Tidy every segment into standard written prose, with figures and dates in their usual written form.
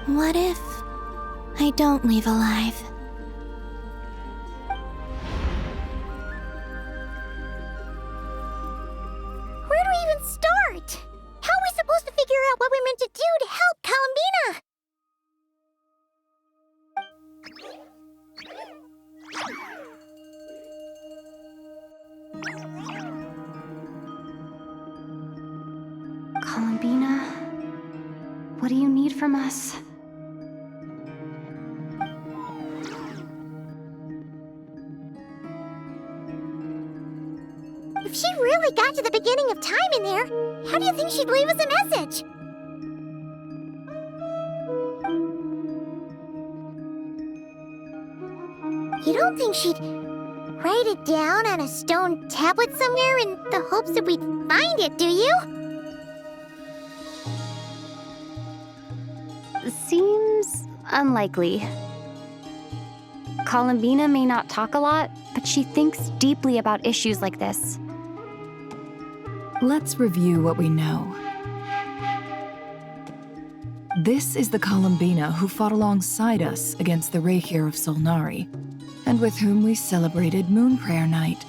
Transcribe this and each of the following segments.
What if I don't leave alive? Where do we even start? How are we supposed to figure out what we're meant to do to help Columbina? Columbina, what do you need from us? If she really got to the beginning of time in there, how do you think she'd leave us a message? You don't think she'd write it down on a stone tablet somewhere in the hopes that we'd find it, do you? Seems unlikely. Columbina may not talk a lot, but she thinks deeply about issues like this. Let's review what we know. This is the Columbina who fought alongside us against the Rahir of Solnari, and with whom we celebrated Moon Prayer Night.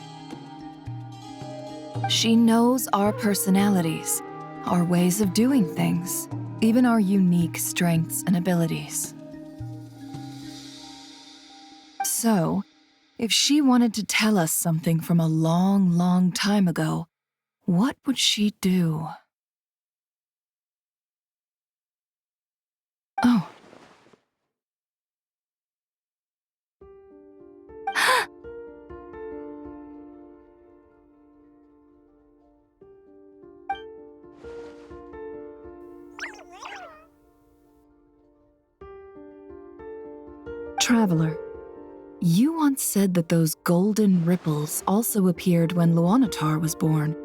She knows our personalities, our ways of doing things, even our unique strengths and abilities. So, if she wanted to tell us something from a long, long time ago, what would she do? Oh. Traveler, you once said that those golden ripples also appeared when Luonatar was born.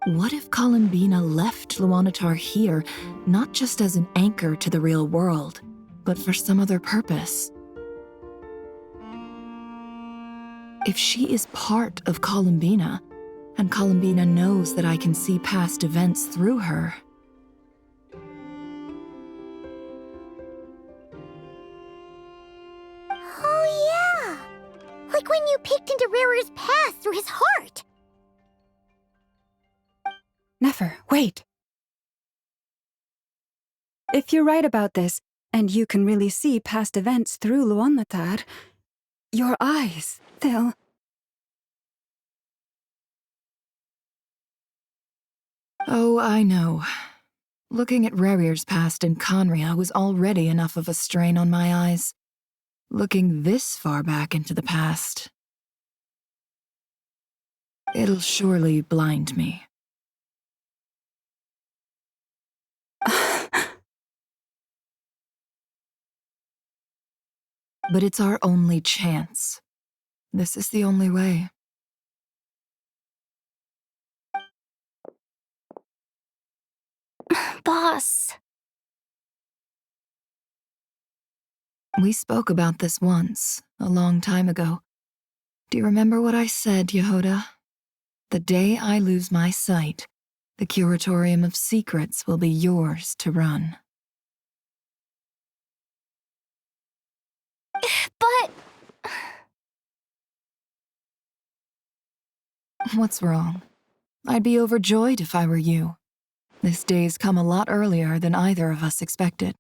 What if Columbina left Luonatar here, not just as an anchor to the real world, but for some other purpose? If she is part of Columbina, and Columbina knows that I can see past events through her, Oh yeah! Like when you peeked into Rare's past through his heart! Nefer, wait. If you're right about this, and you can really see past events through Luonatar, your eyes, they'll... Oh, I know. Looking at Rarir's past in Conria was already enough of a strain on my eyes. Looking this far back into the past, it'll surely blind me. But it's our only chance. This is the only way. Boss! We spoke about this once, a long time ago. Do you remember what I said, Yehoda? The day I lose my sight, the Curatorium of Secrets will be yours to run. But... What's wrong? I'd be overjoyed if I were you. This day's come a lot earlier than either of us expected.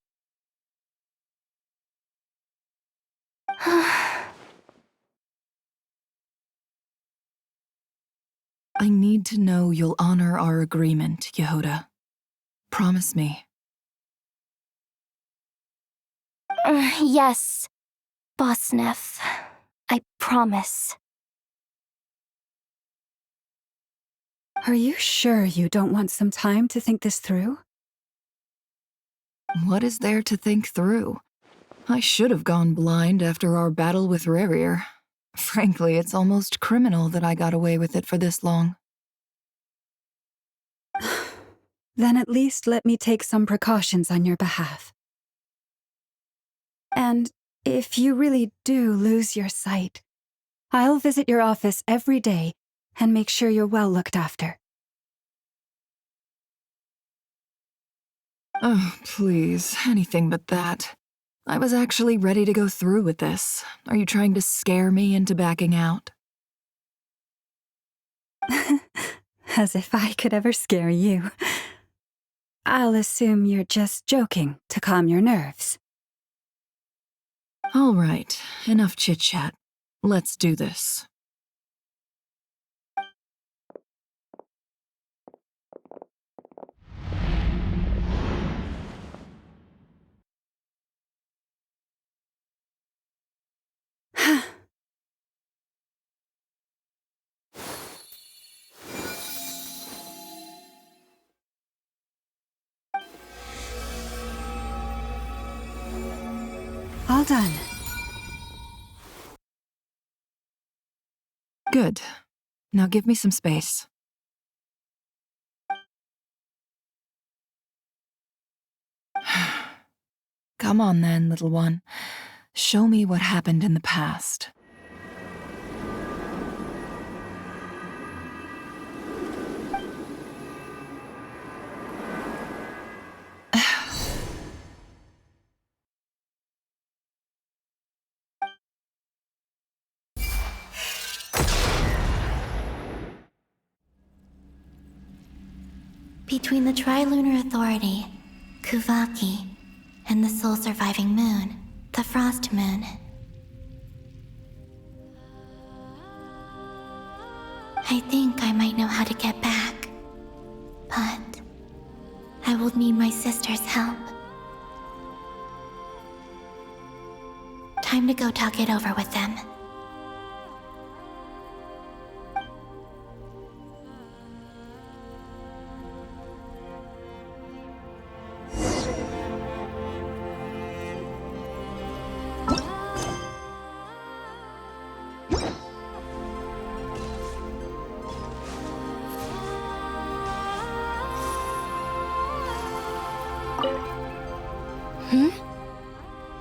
I need to know you'll honor our agreement, Yehoda. Promise me. Yes, Boss Neff. I promise. Are you sure you don't want some time to think this through? What is there to think through? I should have gone blind after our battle with Rarir. Frankly, it's almost criminal that I got away with it for this long. Then at least let me take some precautions on your behalf. And if you really do lose your sight, I'll visit your office every day and make sure you're well looked after. Oh, please, anything but that. I was actually ready to go through with this. Are you trying to scare me into backing out? As if I could ever scare you. I'll assume you're just joking to calm your nerves. All right, enough chit-chat. Let's do this. All done. Good. Now give me some space. Come on then, little one. Show me what happened in the past. Between the Trilunar Authority, Kuvaki, and the soul-surviving moon, the Frost Moon. I think I might know how to get back, but I will need my sister's help. Time to go talk it over with them.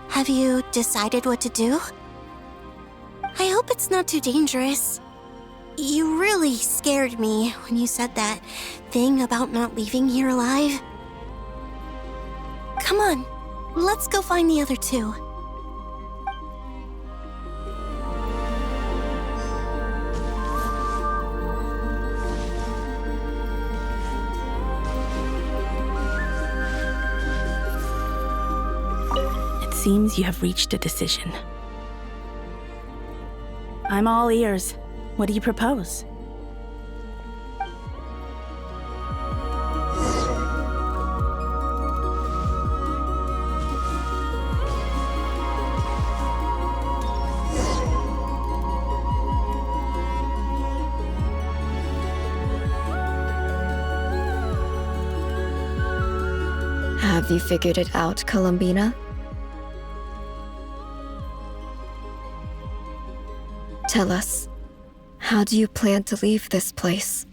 Have you decided what to do? I hope it's not too dangerous. You really scared me when you said that thing about not leaving here alive. Come on, let's go find the other two. Seems you have reached a decision. I'm all ears. What do you propose? Have you figured it out, Columbina? Tell us, how do you plan to leave this place?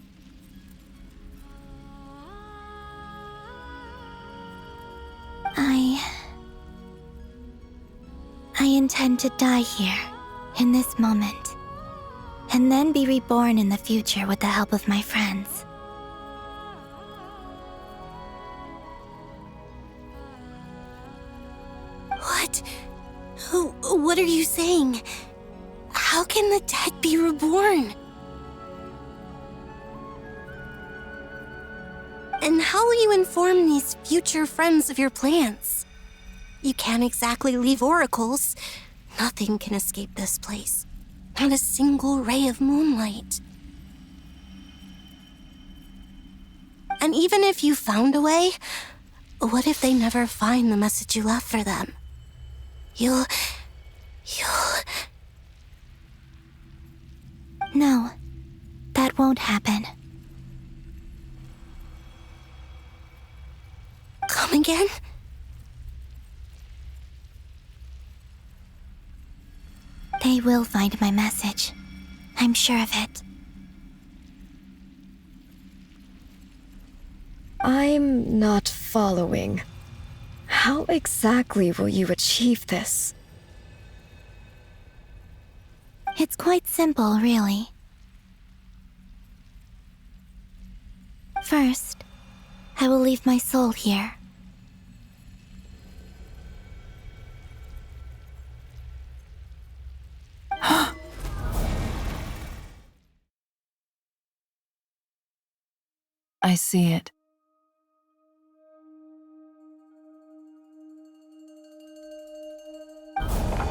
I intend to die here, in this moment, and then be reborn in the future with the help of my friends. What? What are you saying? How can the dead be reborn? And how will you inform these future friends of your plans? You can't exactly leave oracles. Nothing can escape this place. Not a single ray of moonlight. And even if you found a way, what if they never find the message you left for them? You'll... No, that won't happen. Come again? They will find my message. I'm sure of it. I'm not following. How exactly will you achieve this? It's quite simple, really. First, I will leave my soul here, I see it.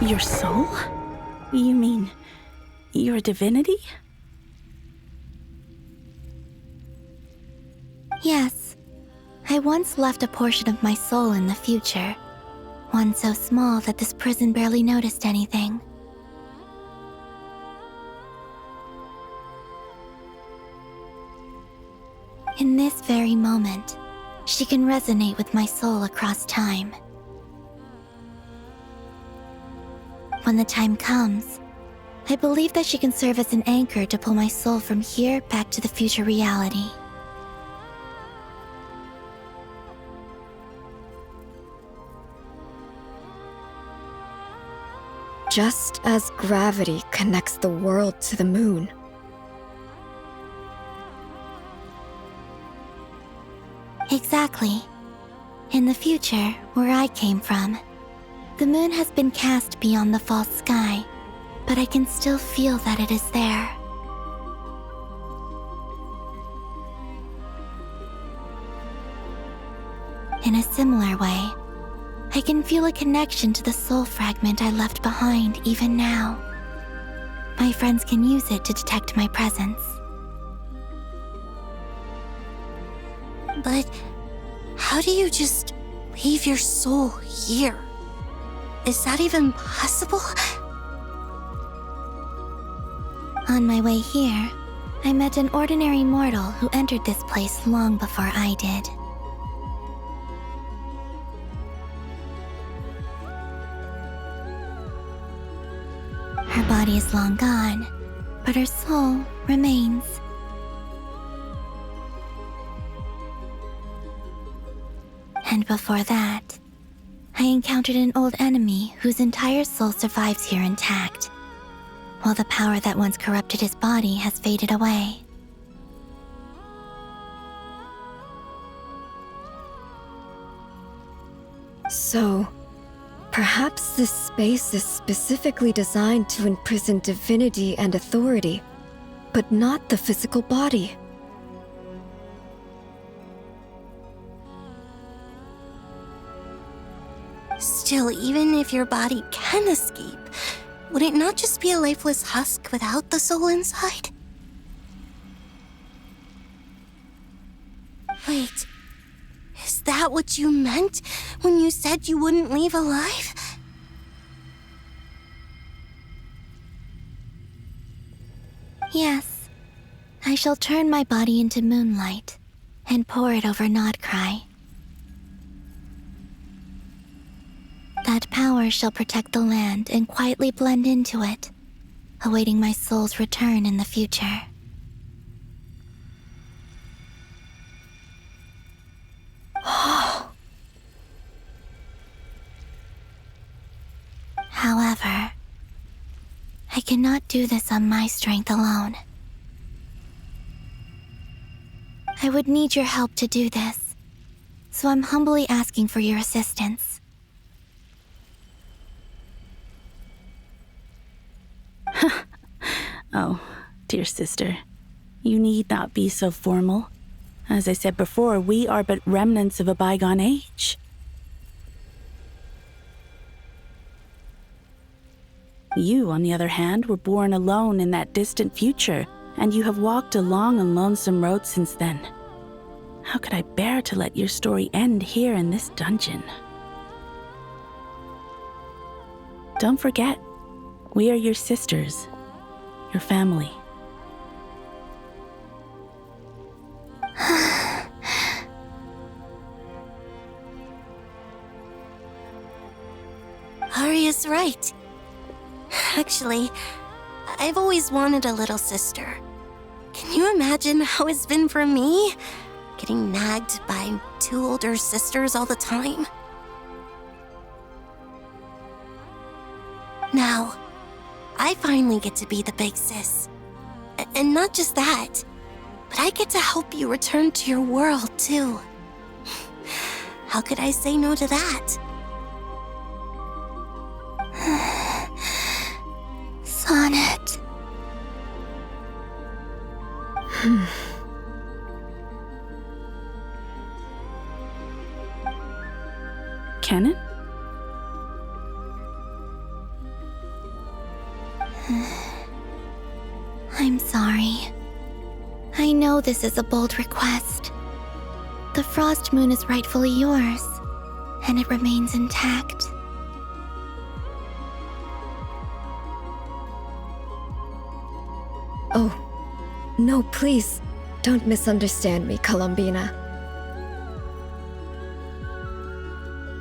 Your soul? You mean your divinity? Yes. I once left a portion of my soul in the future. One so small that this prison barely noticed anything. In this very moment, she can resonate with my soul across time. When the time comes, I believe that she can serve as an anchor to pull my soul from here back to the future reality. Just as gravity connects the world to the moon. Exactly. In the future, where I came from, the moon has been cast beyond the false sky, but I can still feel that it is there. In a similar way, I can feel a connection to the soul fragment I left behind even now. My friends can use it to detect my presence. But how do you just leave your soul here? Is that even possible? On my way here, I met an ordinary mortal who entered this place long before I did. Her body is long gone, but her soul remains. And before that, I encountered an old enemy whose entire soul survives here intact, while the power that once corrupted his body has faded away. So, perhaps this space is specifically designed to imprison divinity and authority, but not the physical body. Still, even if your body can escape, would it not just be a lifeless husk without the soul inside? Wait, is that what you meant when you said you wouldn't leave alive? Yes, I shall turn my body into moonlight and pour it over Nodcry. That power shall protect the land and quietly blend into it, awaiting my soul's return in the future. However, I cannot do this on my strength alone. I would need your help to do this, so I'm humbly asking for your assistance. Oh, dear sister, you need not be so formal. As I said before, we are but remnants of a bygone age. You, on the other hand, were born alone in that distant future, and you have walked a long and lonesome road since then. How could I bear to let your story end here in this dungeon? Don't forget, we are your sisters, your family. Arya's right. Actually, I've always wanted a little sister. Can you imagine how it's been for me? Getting nagged by 2 older sisters all the time. Now, I finally get to be the big sis. And not just that, but I get to help you return to your world, too. How could I say no to that? Sonnet. canon? I'm sorry. I know this is a bold request. The Frost Moon is rightfully yours, and it remains intact. Oh, no, please, don't misunderstand me, Columbina.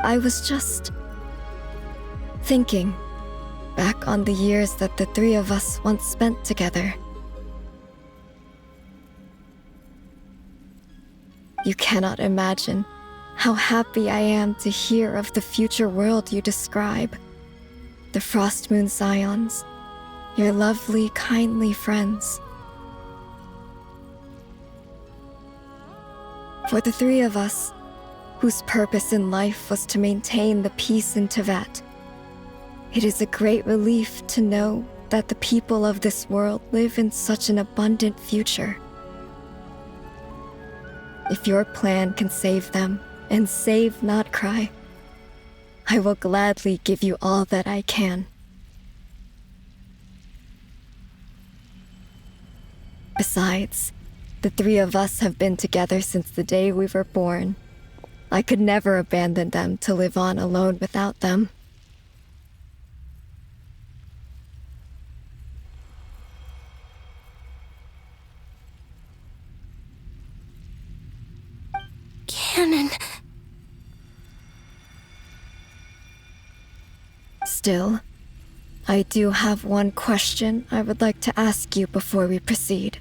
I was just thinking back on the years that the three of us once spent together. You cannot imagine how happy I am to hear of the future world you describe. The Frost Moon Scions, your lovely, kindly friends. For the three of us, whose purpose in life was to maintain the peace in Teyvat, it is a great relief to know that the people of this world live in such an abundant future. If your plan can save them, and save not cry, I will gladly give you all that I can. Besides, the three of us have been together since the day we were born. I could never abandon them to live on alone without them. Canon. Still, I do have one question I would like to ask you before we proceed.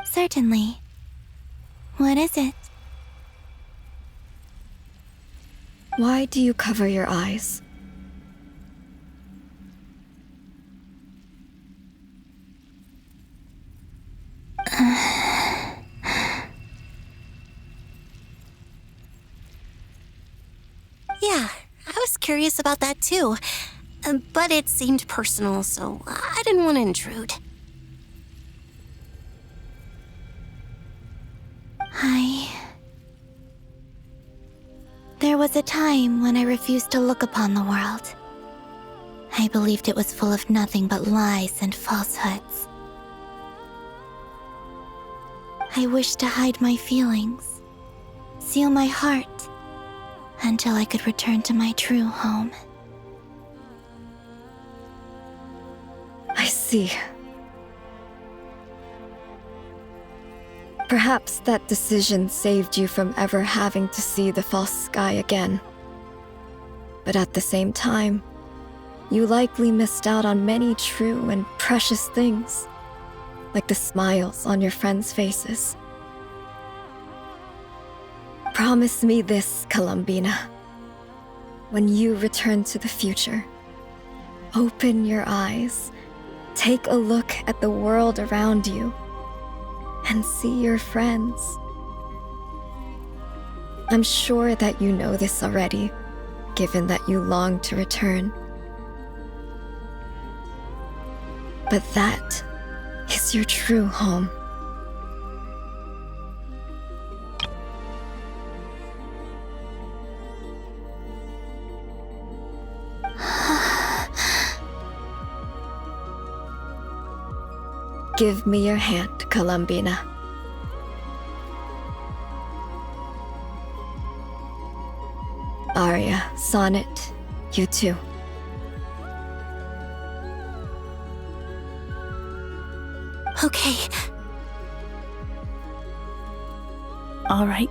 Certainly. What is it? Why do you cover your eyes? Yeah, I was curious about that too. But it seemed personal, so I didn't want to intrude. There was a time when I refused to look upon the world. I believed it was full of nothing but lies and falsehoods. I wished to hide my feelings, seal my heart, until I could return to my true home. I see. Perhaps that decision saved you from ever having to see the false sky again. But at the same time, you likely missed out on many true and precious things, like the smiles on your friends' faces. Promise me this, Columbina. When you return to the future, open your eyes, take a look at the world around you, and see your friends. I'm sure that you know this already, given that you long to return. But that is your true home. Give me your hand, Columbina. Arya, Sonnet, you too. Okay. All right.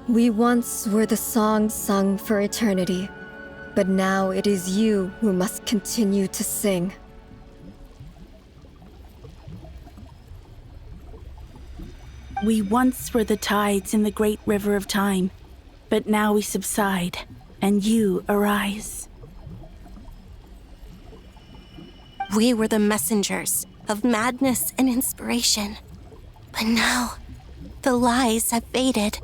We once were the songs sung for eternity, but now it is you who must continue to sing. We once were the tides in the great river of time, but now we subside, and you arise. We were the messengers of madness and inspiration. But now, the lies have faded,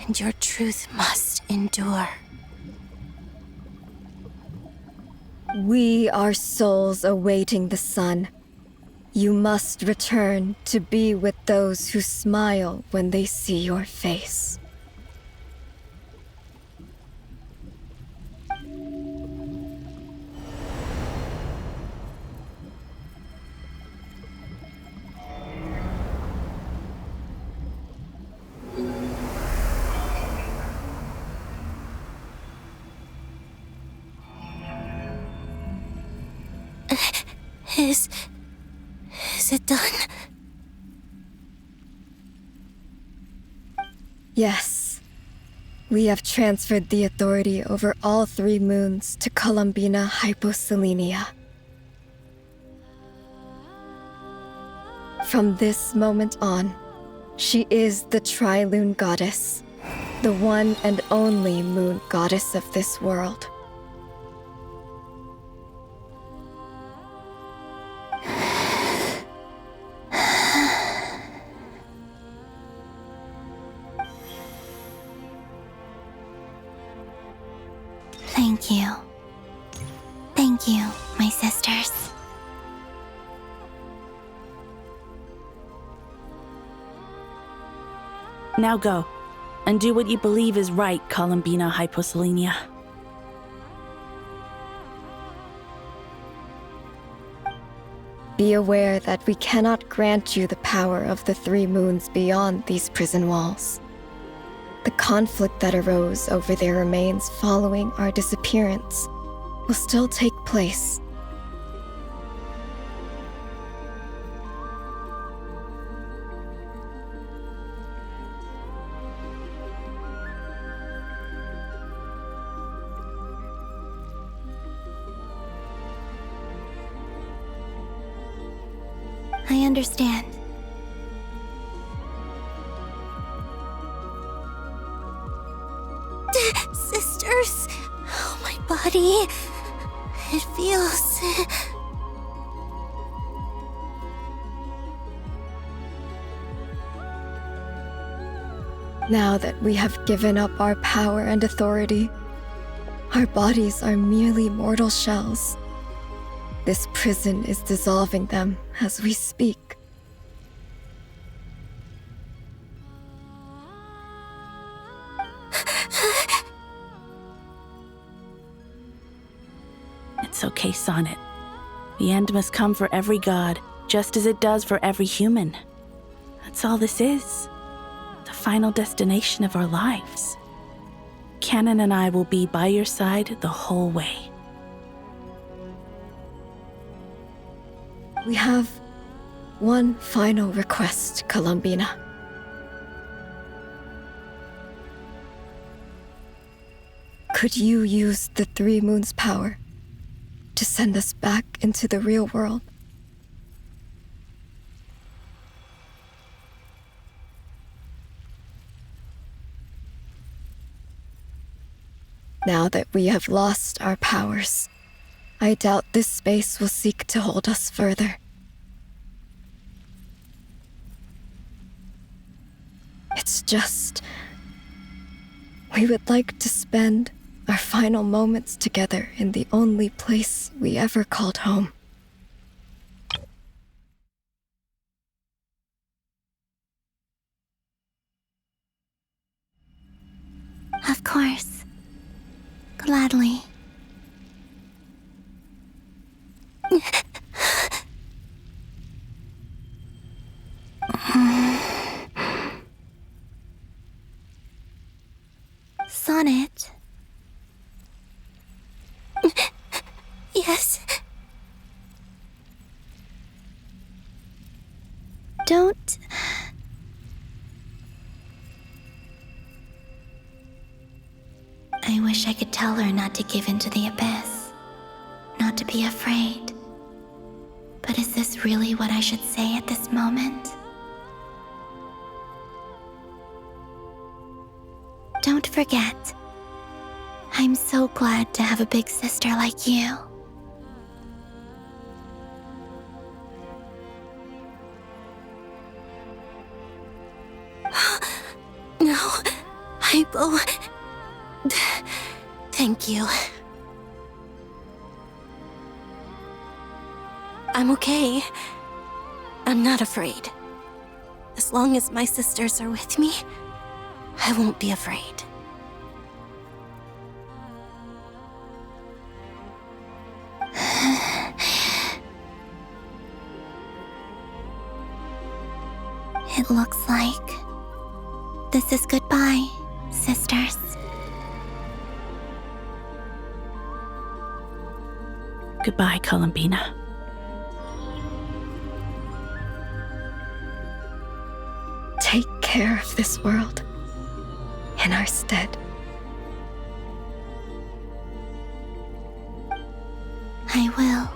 and your truth must endure. We are souls awaiting the sun. You must return to be with those who smile when they see your face. Is it done? Yes. We have transferred the authority over all 3 moons to Columbina Hyposelenia. From this moment on, she is the Trilune Goddess, the one and only moon goddess of this world. Thank you. Thank you, my sisters. Now go, and do what you believe is right, Columbina Hyposelenia. Be aware that we cannot grant you the power of the 3 moons beyond these prison walls. The conflict that arose over their remains following our disappearance will still take place. I understand. Sisters, oh, my body. It feels... Now that we have given up our power and authority, our bodies are merely mortal shells. This prison is dissolving them as we speak. It's okay, Sonnet. The end must come for every god, just as it does for every human. That's all this is. The final destination of our lives. Canon and I will be by your side the whole way. We have one final request, Columbina. Could you use the 3 moons' power to send us back into the real world? Now that we have lost our powers, I doubt this space will seek to hold us further. It's just... we would like to spend our final moments together in the only place we ever called home. Of course. Gladly. Sonnet. Yes. Don't... I wish I could tell her not to give in to the abyss, not to be afraid. But is this really what I should say at this moment? forget. I'm so glad to have a big sister like you. No, Hypo. Thank you. I'm okay. I'm not afraid. As long as my sisters are with me, I won't be afraid. It looks like this is goodbye, sisters. Goodbye, Columbina. Take care of this world in our stead. I will.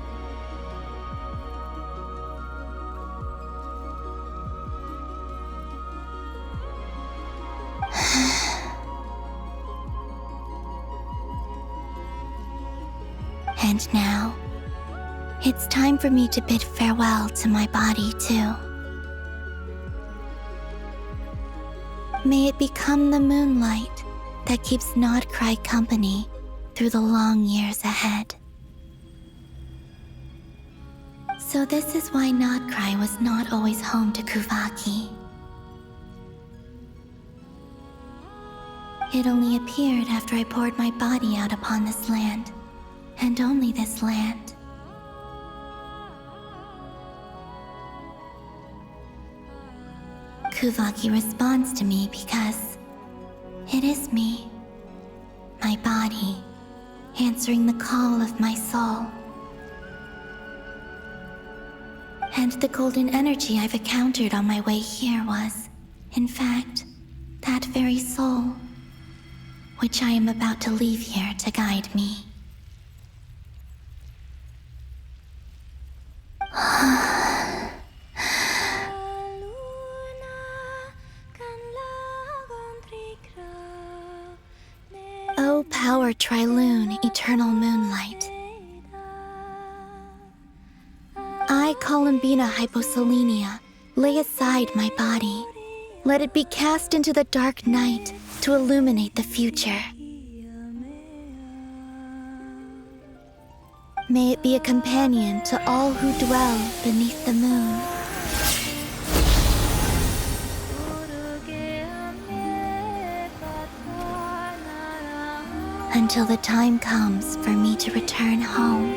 And now, it's time for me to bid farewell to my body, too. May it become the moonlight that keeps Nod Cry company through the long years ahead. So this is why Nod Cry was not always home to Kuvaki. It only appeared after I poured my body out upon this land, and only this land. Kuvaki responds to me because it is me, my body, answering the call of my soul. And the golden energy I've encountered on my way here was, in fact, that very soul, which I am about to leave here to guide me. O power Trilune, eternal moonlight. I, Columbina Hyposelenia, lay aside my body. Let it be cast into the dark night to illuminate the future. May it be a companion to all who dwell beneath the moon. Until the time comes for me to return home.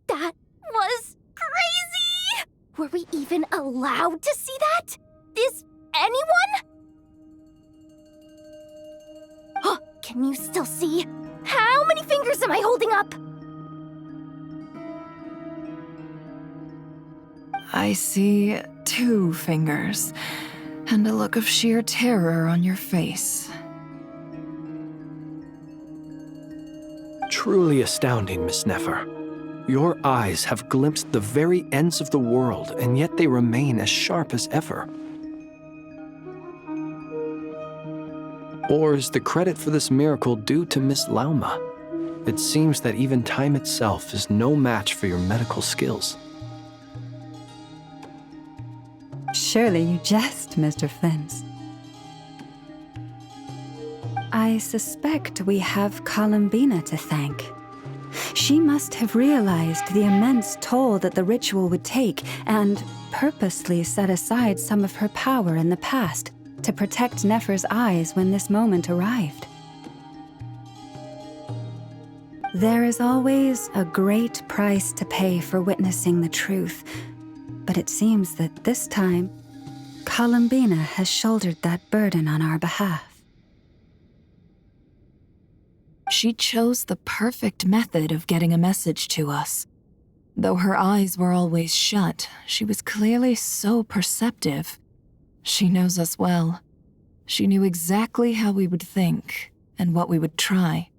That was crazy! Were we even allowed to see that? Is anyone? Oh, can you still see? How many fingers am I holding up? I see 2 fingers, and a look of sheer terror on your face. Truly astounding, Miss Nefer. Your eyes have glimpsed the very ends of the world, and yet they remain as sharp as ever. Or is the credit for this miracle due to Miss Lauma? It seems that even time itself is no match for your medical skills. Surely you jest, Mr. Flins. I suspect we have Columbina to thank. She must have realized the immense toll that the ritual would take and purposely set aside some of her power in the past to protect Nefer's eyes when this moment arrived. There is always a great price to pay for witnessing the truth, but it seems that this time, Columbina has shouldered that burden on our behalf. She chose the perfect method of getting a message to us. Though her eyes were always shut, she was clearly so perceptive. She knows us well. She knew exactly how we would think and what we would try.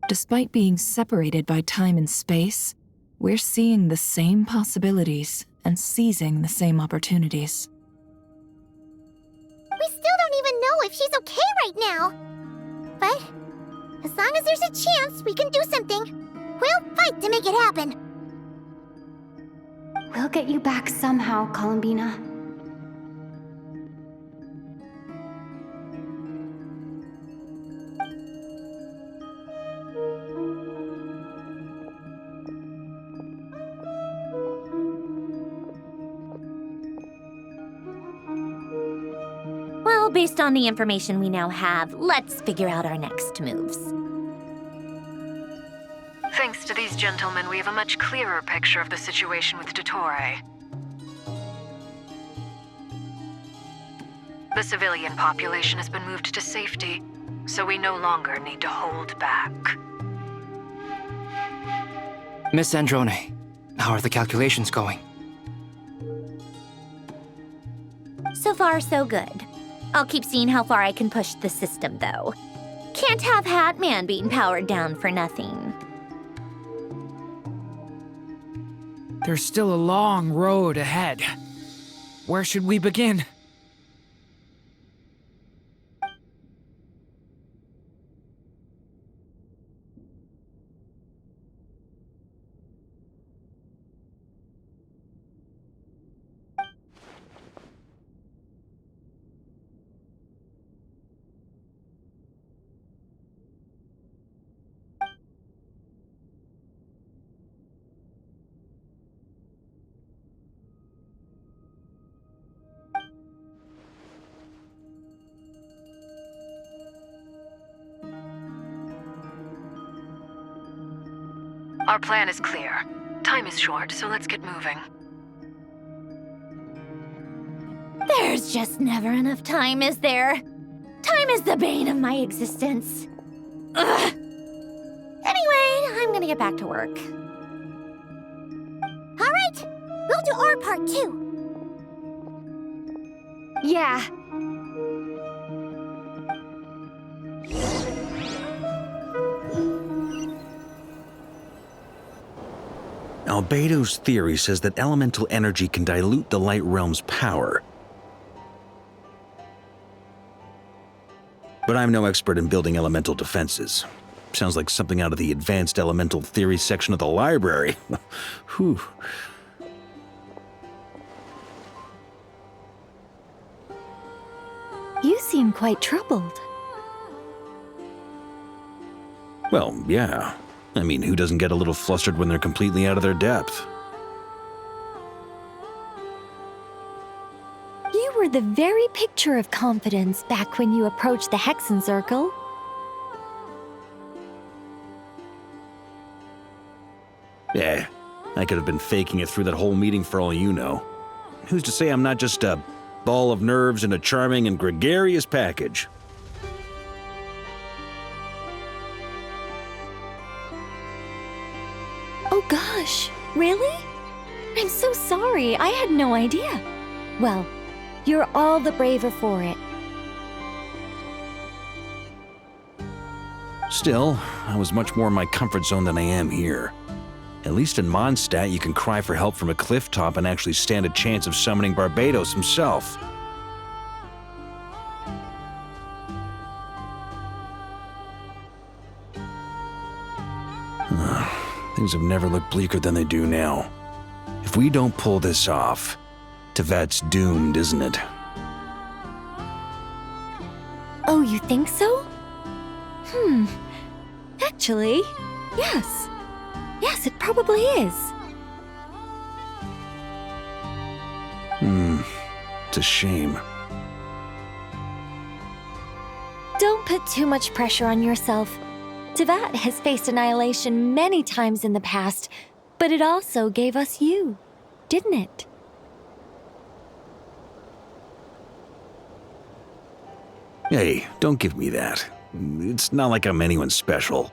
Despite being separated by time and space, we're seeing the same possibilities and seizing the same opportunities. We still don't even know if she's okay right now. But as long as there's a chance we can do something, we'll fight to make it happen. We'll get you back somehow, Columbina. Well, based on the information we now have, let's figure out our next moves. Thanks to these gentlemen, we have a much clearer picture of the situation with DOTTORE. The civilian population has been moved to safety, so we no longer need to hold back. Miss Androne, how are the calculations going? So far, so good. I'll keep seeing how far I can push the system, though. Can't have Hatman being powered down for nothing. There's still a long road ahead. Where should we begin? Our plan is clear. Time is short, so let's get moving. There's just never enough time, is there? Time is the bane of my existence. Ugh. Anyway, I'm gonna get back to work. All right, we'll do our part too. Yeah. Albedo's theory says that elemental energy can dilute the light realm's power. But I'm no expert in building elemental defenses. Sounds like something out of the advanced elemental theory section of the library. Whew. You seem quite troubled. Well, yeah. I mean, who doesn't get a little flustered when they're completely out of their depth? You were the very picture of confidence back when you approached the Hexen Circle. Yeah, I could have been faking it through that whole meeting for all you know. Who's to say I'm not just a ball of nerves in a charming and gregarious package? Oh gosh, really? I'm so sorry, I had no idea. Well, you're all the braver for it. Still, I was much more in my comfort zone than I am here. At least in Mondstadt, you can cry for help from a cliff top and actually stand a chance of summoning Barbados himself. Things have never looked bleaker than they do now. If we don't pull this off, Tevat's doomed, isn't it? Oh, you think so? Actually, yes. Yes, it probably is. It's a shame. Don't put too much pressure on yourself. Tevat has faced annihilation many times in the past, but it also gave us you, didn't it? Hey, don't give me that. It's not like I'm anyone special.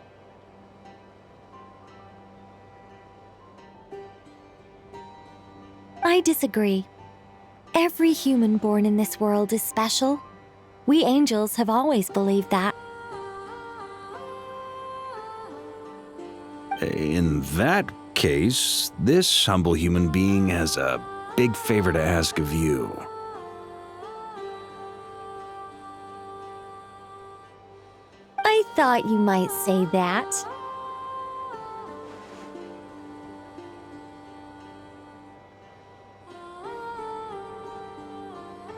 I disagree. Every human born in this world is special. We angels have always believed that. In that case, this humble human being has a big favor to ask of you. I thought you might say that.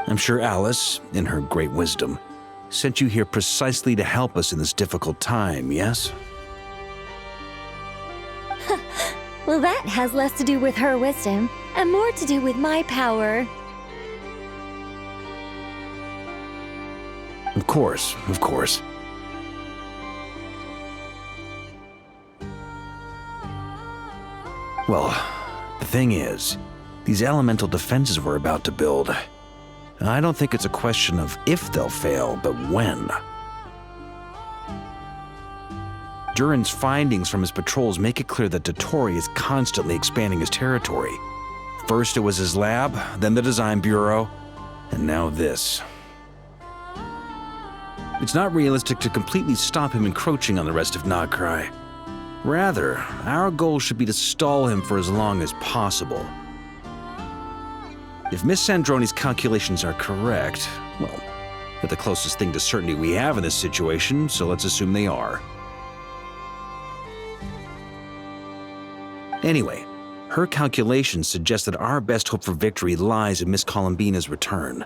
I'm sure Alice, in her great wisdom, sent you here precisely to help us in this difficult time, yes? Well, that has less to do with her wisdom and more to do with my power. Of course, of course. Well, the thing is, these elemental defenses we're about to build, I don't think it's a question of if they'll fail, but when. Durin's findings from his patrols make it clear that DOTTORE is constantly expanding his territory. First it was his lab, then the design bureau, and now this. It's not realistic to completely stop him encroaching on the rest of Nagcry. Rather, our goal should be to stall him for as long as possible. If Miss Sandroni's calculations are correct, well, they're the closest thing to certainty we have in this situation, so let's assume they are. Anyway, her calculations suggest that our best hope for victory lies in Miss Columbina's return.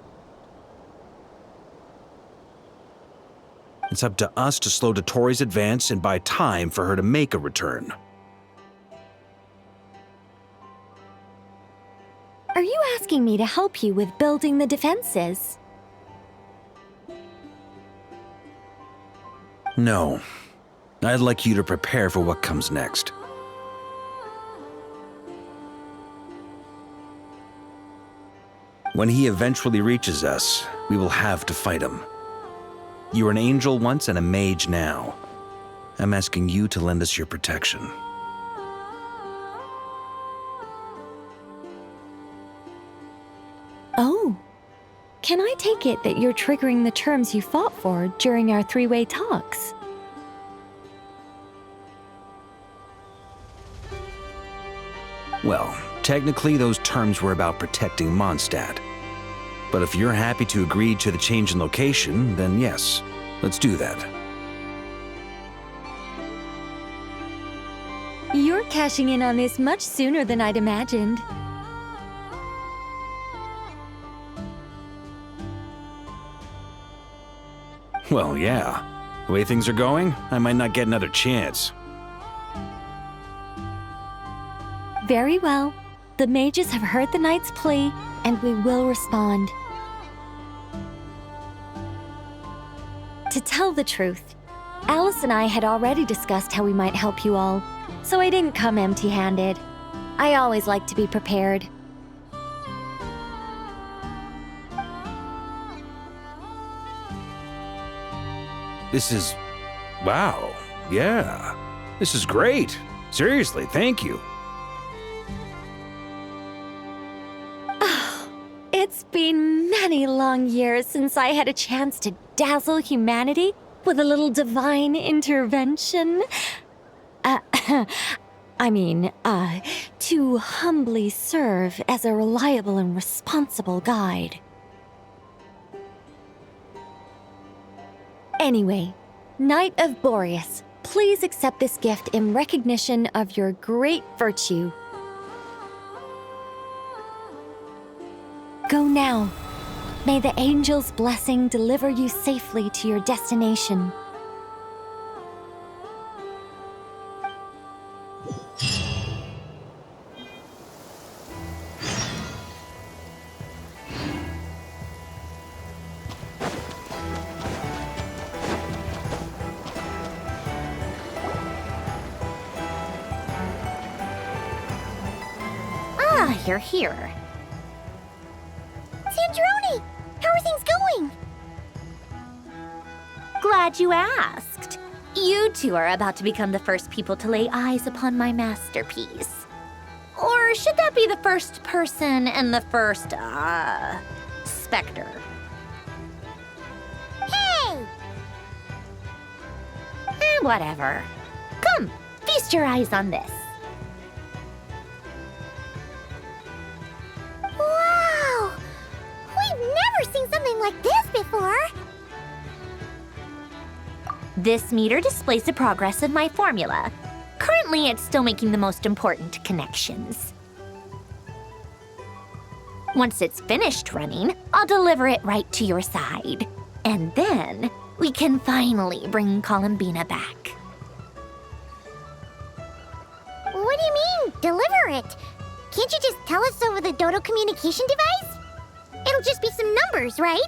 It's up to us to slow DOTTORE's advance and buy time for her to make a return. Are you asking me to help you with building the defenses? No. I'd like you to prepare for what comes next. When he eventually reaches us, we will have to fight him. You were an angel once and a mage now. I'm asking you to lend us your protection. Oh. Can I take it that you're triggering the terms you fought for during our three-way talks? Well, technically those terms were about protecting Mondstadt. But if you're happy to agree to the change in location, then yes, let's do that. You're cashing in on this much sooner than I'd imagined. Well, yeah. The way things are going, I might not get another chance. Very well. The mages have heard the knight's plea, and we will respond. To tell the truth, Alice and I had already discussed how we might help you all, so I didn't come empty-handed. I always like to be prepared. This is... wow. Yeah. This is great. Seriously, thank you. It's been many long years since I had a chance to dazzle humanity with a little divine intervention. To humbly serve as a reliable and responsible guide. Anyway, Knight of Boreas, Please accept this gift in recognition of your great virtue. Go now. May the angel's blessing deliver you safely to your destination. Ah, you're here. Sandrone! How are things going? Glad you asked. You two are about to become the first people to lay eyes upon my masterpiece. Or should that be the first person and the first, specter? Hey! Whatever. Come, feast your eyes on this. Wow! We've never seen something like this before! This meter displays the progress of my formula. Currently, it's still making the most important connections. Once it's finished running, I'll deliver it right to your side. And then, we can finally bring Columbina back. What do you mean, deliver it? Can't you just tell us over the Dodo communication device? It'll just be some numbers, right?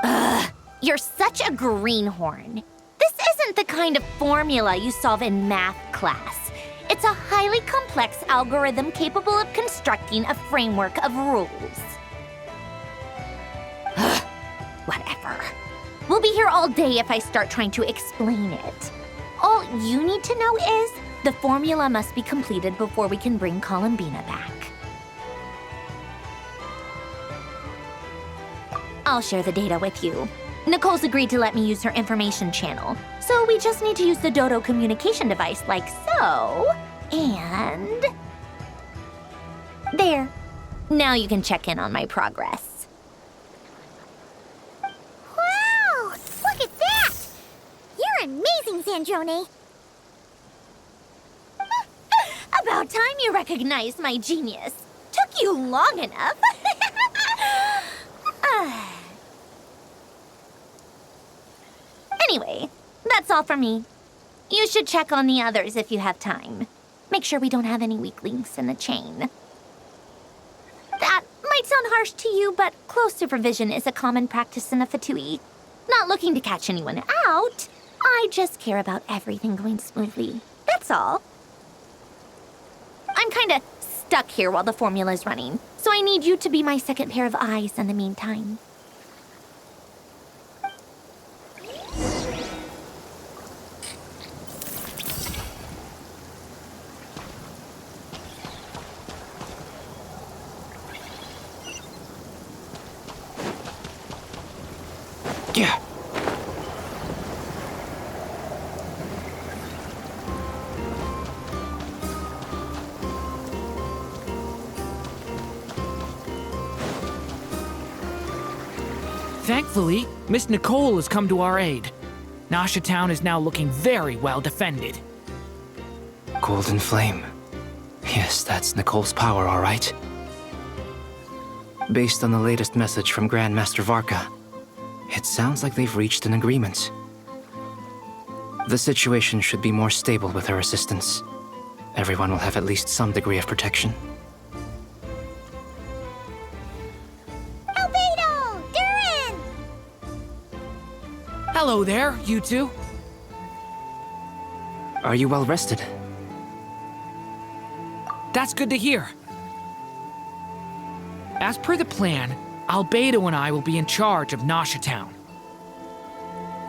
Ugh, you're such a greenhorn. This isn't the kind of formula you solve in math class. It's a highly complex algorithm capable of constructing a framework of rules. Ugh, whatever. We'll be here all day if I start trying to explain it. All you need to know is the formula must be completed before we can bring Columbina back. I'll share the data with you. Nicole's agreed to let me use her information channel, so we just need to use the Dodo communication device like so, and... there. Now you can check in on my progress. Wow! Look at that! You're amazing, Sandrone! About time you recognized my genius. Took you long enough. Anyway, that's all for me. You should check on the others if you have time. Make sure we don't have any weak links in the chain. That might sound harsh to you, but close supervision is a common practice in the Fatui. Not looking to catch anyone out. I just care about everything going smoothly. That's all. I'm kinda stuck here while the formula's running, so I need you to be my second pair of eyes in the meantime. Yeah. Thankfully, Miss Nicole has come to our aid. Nasha Town is now looking very well defended. Golden Flame. Yes, that's Nicole's power, all right. Based on the latest message from Grandmaster Varka, it sounds like they've reached an agreement. The situation should be more stable with her assistance. Everyone will have at least some degree of protection. Albedo! Durin! Hello there, you two. Are you well rested? That's good to hear. As per the plan, Albedo and I will be in charge of Nasha Town.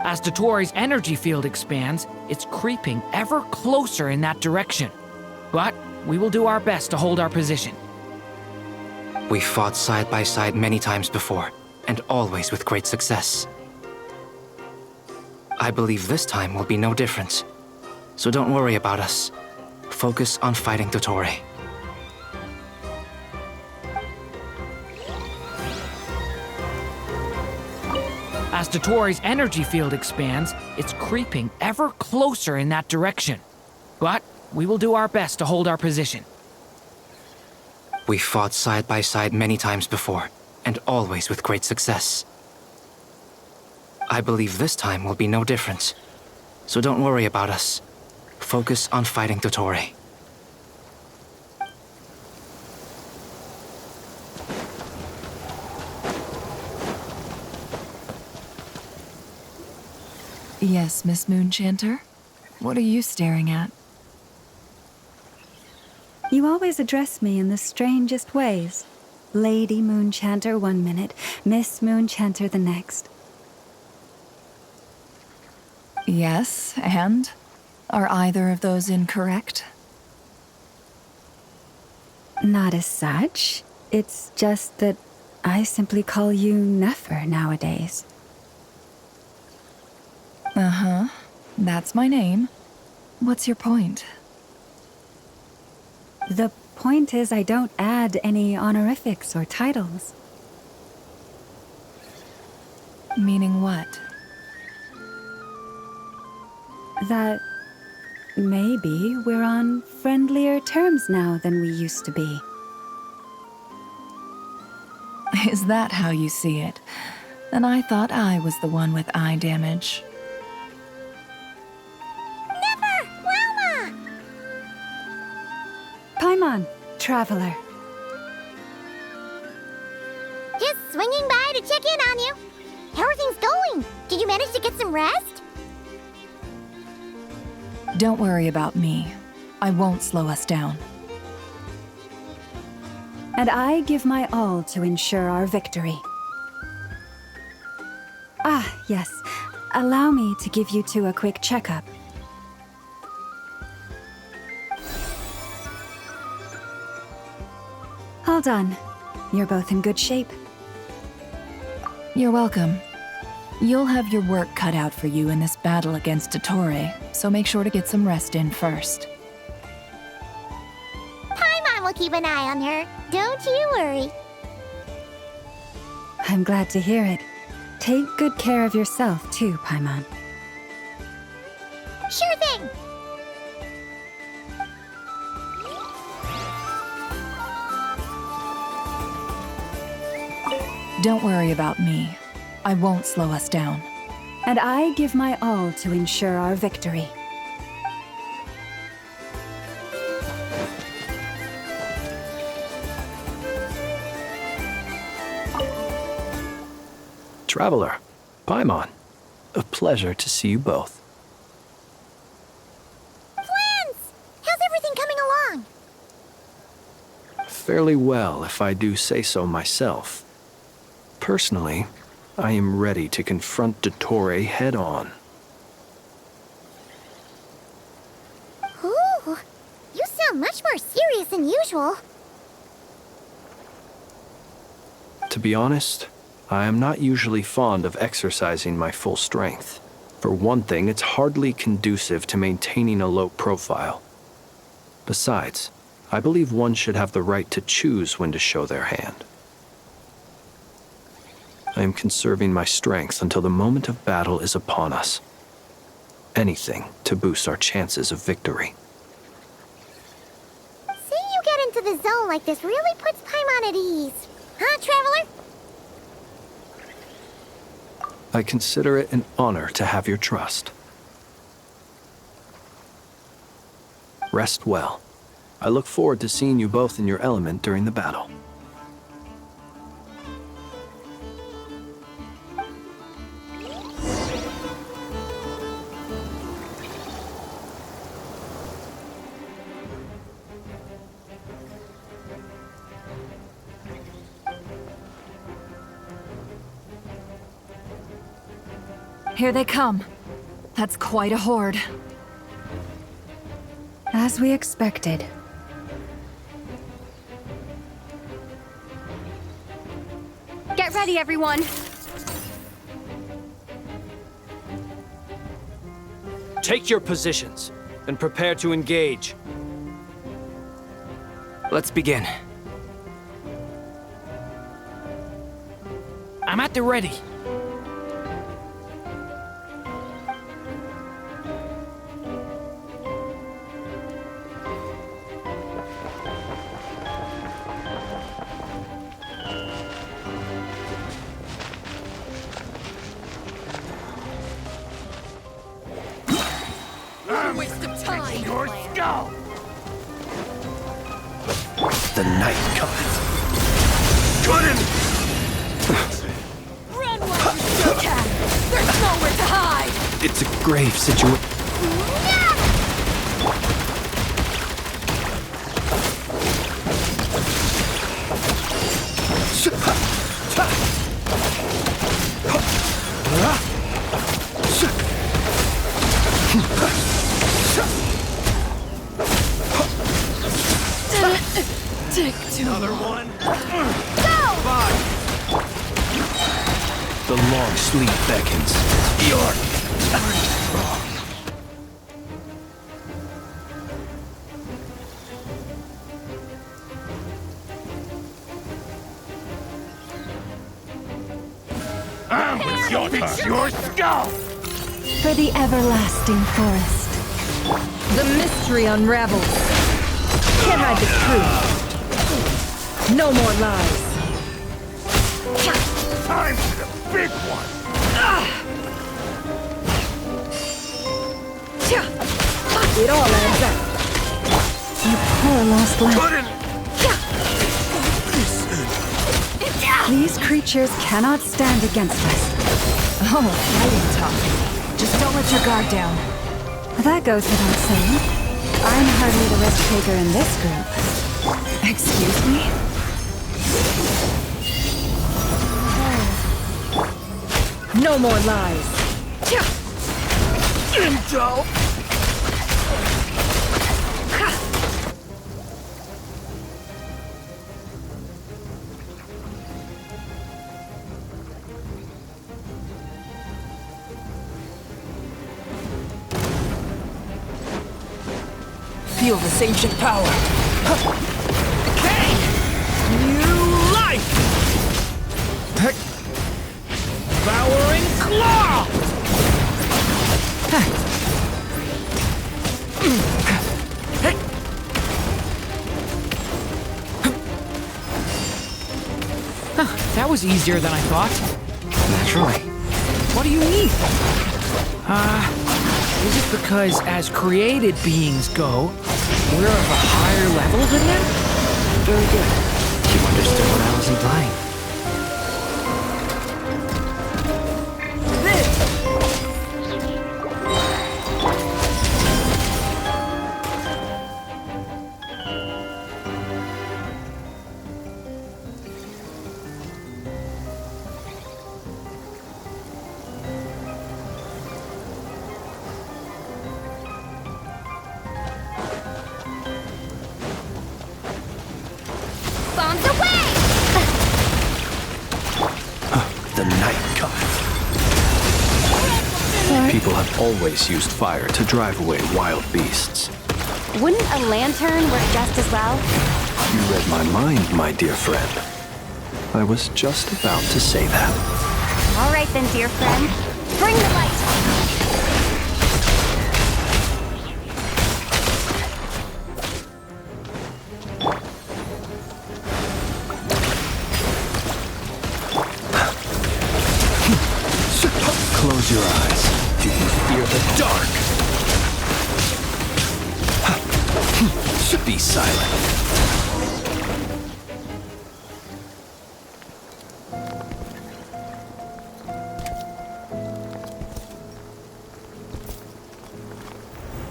As DOTTORE's energy field expands, it's creeping ever closer in that direction. But we will do our best to hold our position. We fought side by side many times before, and always with great success. I believe this time will be no different. So don't worry about us. Focus on fighting DOTTORE. As DOTTORE's energy field expands, it's creeping ever closer in that direction. But we will do our best to hold our position. We fought side by side many times before, and always with great success. I believe this time will be no different. So don't worry about us. Focus on fighting DOTTORE. Yes, Miss Moonchanter? What are you staring at? You always address me in the strangest ways. Lady Moonchanter one minute, Miss Moonchanter the next. Yes, and? Are either of those incorrect? Not as such. It's just that I simply call you Nefer nowadays. Uh-huh. That's my name. What's your point? The point is I don't add any honorifics or titles. Meaning what? That maybe we're on friendlier terms now than we used to be. Is that how you see it? Then I thought I was the one with eye damage. Paimon, Traveler. Just swinging by to check in on you. How are things going? Did you manage to get some rest? Don't worry about me. I won't slow us down. And I give my all to ensure our victory. Ah, yes. Allow me to give you two a quick checkup. All done. You're both in good shape. You're welcome. You'll have your work cut out for you in this battle against DOTTORE, so make sure to get some rest in first. Paimon will keep an eye on her. Don't you worry. I'm glad to hear it. Take good care of yourself, too, Paimon. Sure thing. Don't worry about me. I won't slow us down. And I give my all to ensure our victory. Traveler, Paimon, a pleasure to see you both. Twins! How's everything coming along? Fairly well, if I do say so myself. Personally, I am ready to confront DOTTORE head-on. Ooh, you sound much more serious than usual. To be honest, I am not usually fond of exercising my full strength. For one thing, it's hardly conducive to maintaining a low profile. Besides, I believe one should have the right to choose when to show their hand. I am conserving my strength until the moment of battle is upon us. Anything to boost our chances of victory. Seeing you get into the zone like this really puts Paimon at ease. Huh, Traveler? I consider it an honor to have your trust. Rest well. I look forward to seeing you both in your element during the battle. Here they come. That's quite a horde. As we expected. Get ready, everyone. Take your positions and prepare to engage. Let's begin. I'm at the ready. your skull! The night cometh. Couldn't! Run while you still can! There's nowhere to hide! It's a grave situation. Take two. Another one. Go! 5. The long sleep beckons. You're wrong. It's your skull! For the everlasting forest. The mystery unravels. Can't hide the truth. No more lies. Time for the big one! It all adds up. You poor lost lamb. These creatures cannot stand against us. Oh, fighting tough. Just don't let your guard down. That goes without saying. I'm hardly the risk taker in this group. Excuse me? No more lies. Indo! Feel this ancient power. Okay! New life! Devouring claw! That was easier than I thought. Naturally. What do you need? Is it because as created beings go, we're of a higher level than them? Very good. You understood what I was implying. Bombs away! The night cometh. People have always used fire to drive away wild beasts. Wouldn't a lantern work just as well? You read my mind, my dear friend. I was just about to say that. All right then, dear friend. Bring the light. Close your eyes. Do you fear the dark? Be silent.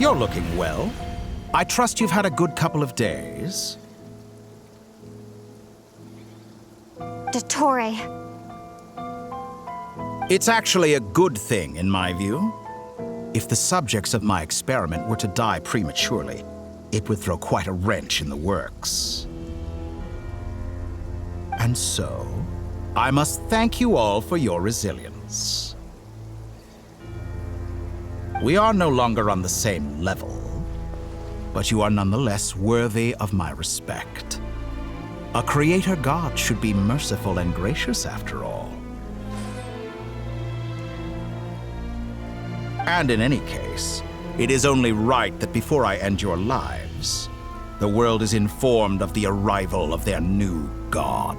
You're looking well. I trust you've had a good couple of days. DOTTORE. It's actually a good thing, in my view. If the subjects of my experiment were to die prematurely, it would throw quite a wrench in the works. And so, I must thank you all for your resilience. We are no longer on the same level, but you are nonetheless worthy of my respect. A creator god should be merciful and gracious after all. And in any case, it is only right that before I end your lives, the world is informed of the arrival of their new god.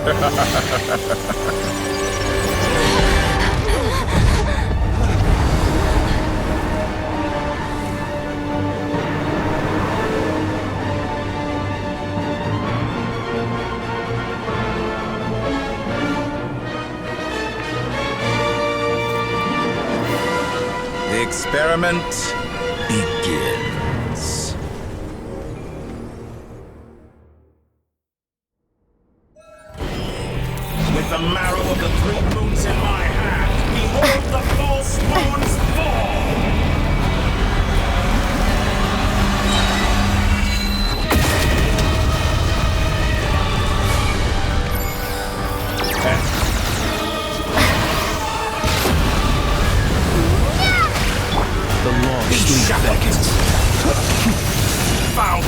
The experiment begins. With the marrow of the 3 moons in my hand, behold the false moons fall! The long sleep beckons. Found!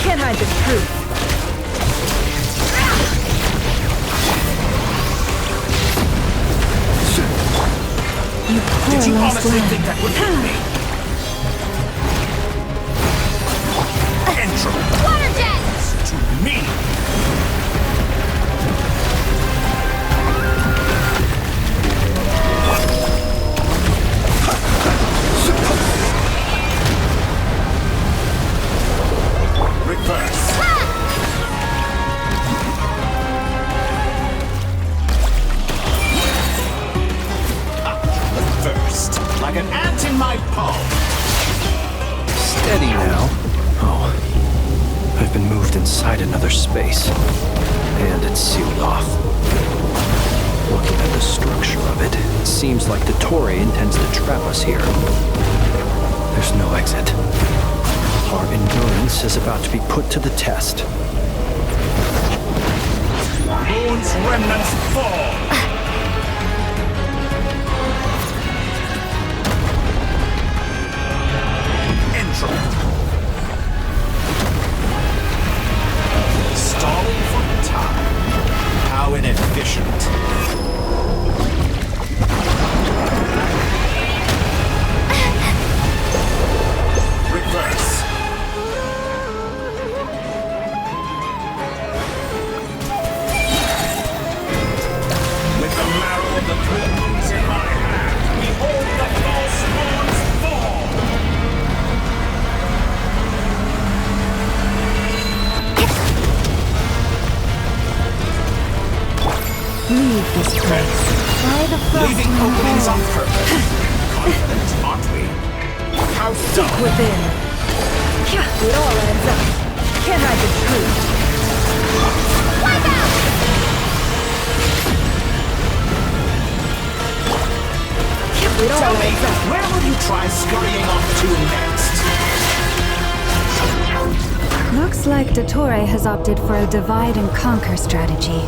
Can't hide the truth. You Did you honestly think that would hit me? Entropy! Water jet! To me! Reverse! First, like an ant in my palm. Steady now. Oh, I've been moved inside another space, and it's sealed off. Looking at the structure of it, it seems like DOTTORE intends to trap us here. There's no exit. Our endurance is about to be put to the test. Moon's remnants fall! Stalling for time. How inefficient. Reverse. With the marrow of the 3 moons in my hand, behold the false moons fall! Leave this place. Why the fuck? Leaving openings on purpose. Confident, aren't we? How Seek dumb. within. It all adds up. Can't hide the truth. Wipe out! It all Tell me, adds up. where will you try scurrying off to next? Looks like DOTTORE has opted for a divide and conquer strategy.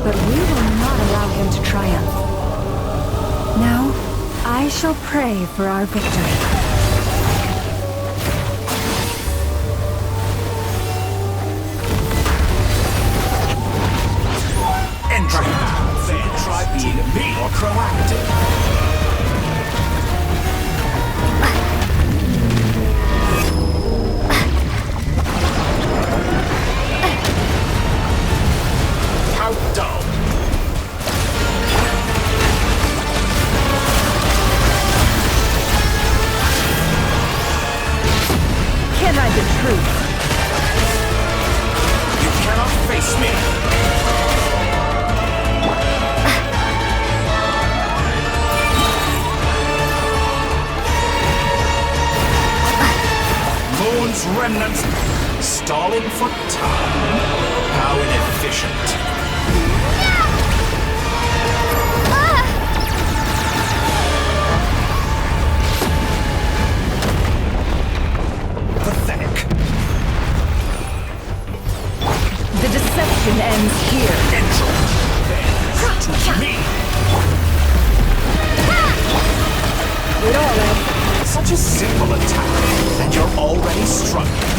But we will not allow him to triumph. Now, I shall pray for our victory. Entry. Then try being more proactive. How dull. Can't hide the truth. You cannot face me. Moon's remnants stalling for time. How inefficient. Pathetic. The deception ends here. To me. It all ends. Such a simple attack, and you're already struggling.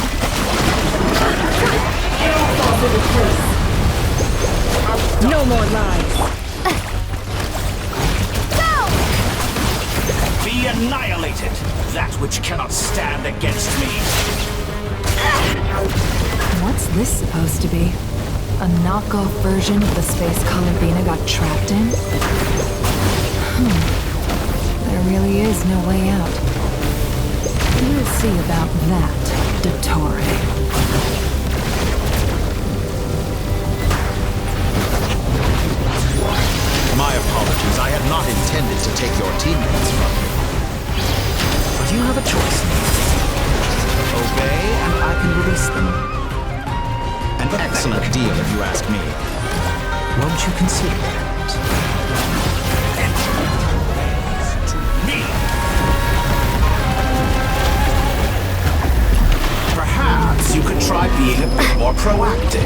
It all falls into place. No more lies. Be annihilated, that which cannot stand against me. What's this supposed to be? A knockoff version of the space Columbina got trapped in? There really is no way out. We'll see about that, DOTTORE. My apologies. I had not intended to take your teammates from you. But you have a choice. Obey, and I can release them. An excellent deal, if you ask me. Won't you consider it? To me! Perhaps you could try being a bit more proactive.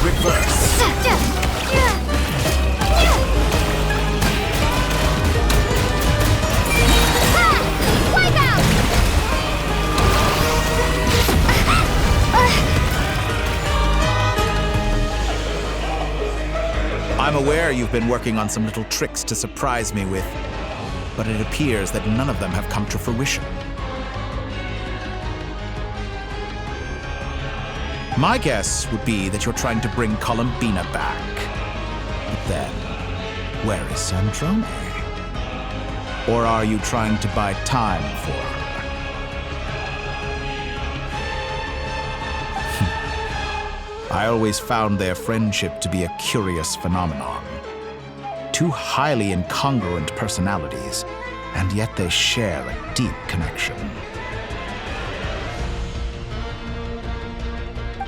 Reverse. I'm aware you've been working on some little tricks to surprise me with, but it appears that none of them have come to fruition. My guess would be that you're trying to bring Columbina back. But then, where is Sandrone? Or are you trying to buy time for her? I always found their friendship to be a curious phenomenon. Two highly incongruent personalities, and yet they share a deep connection.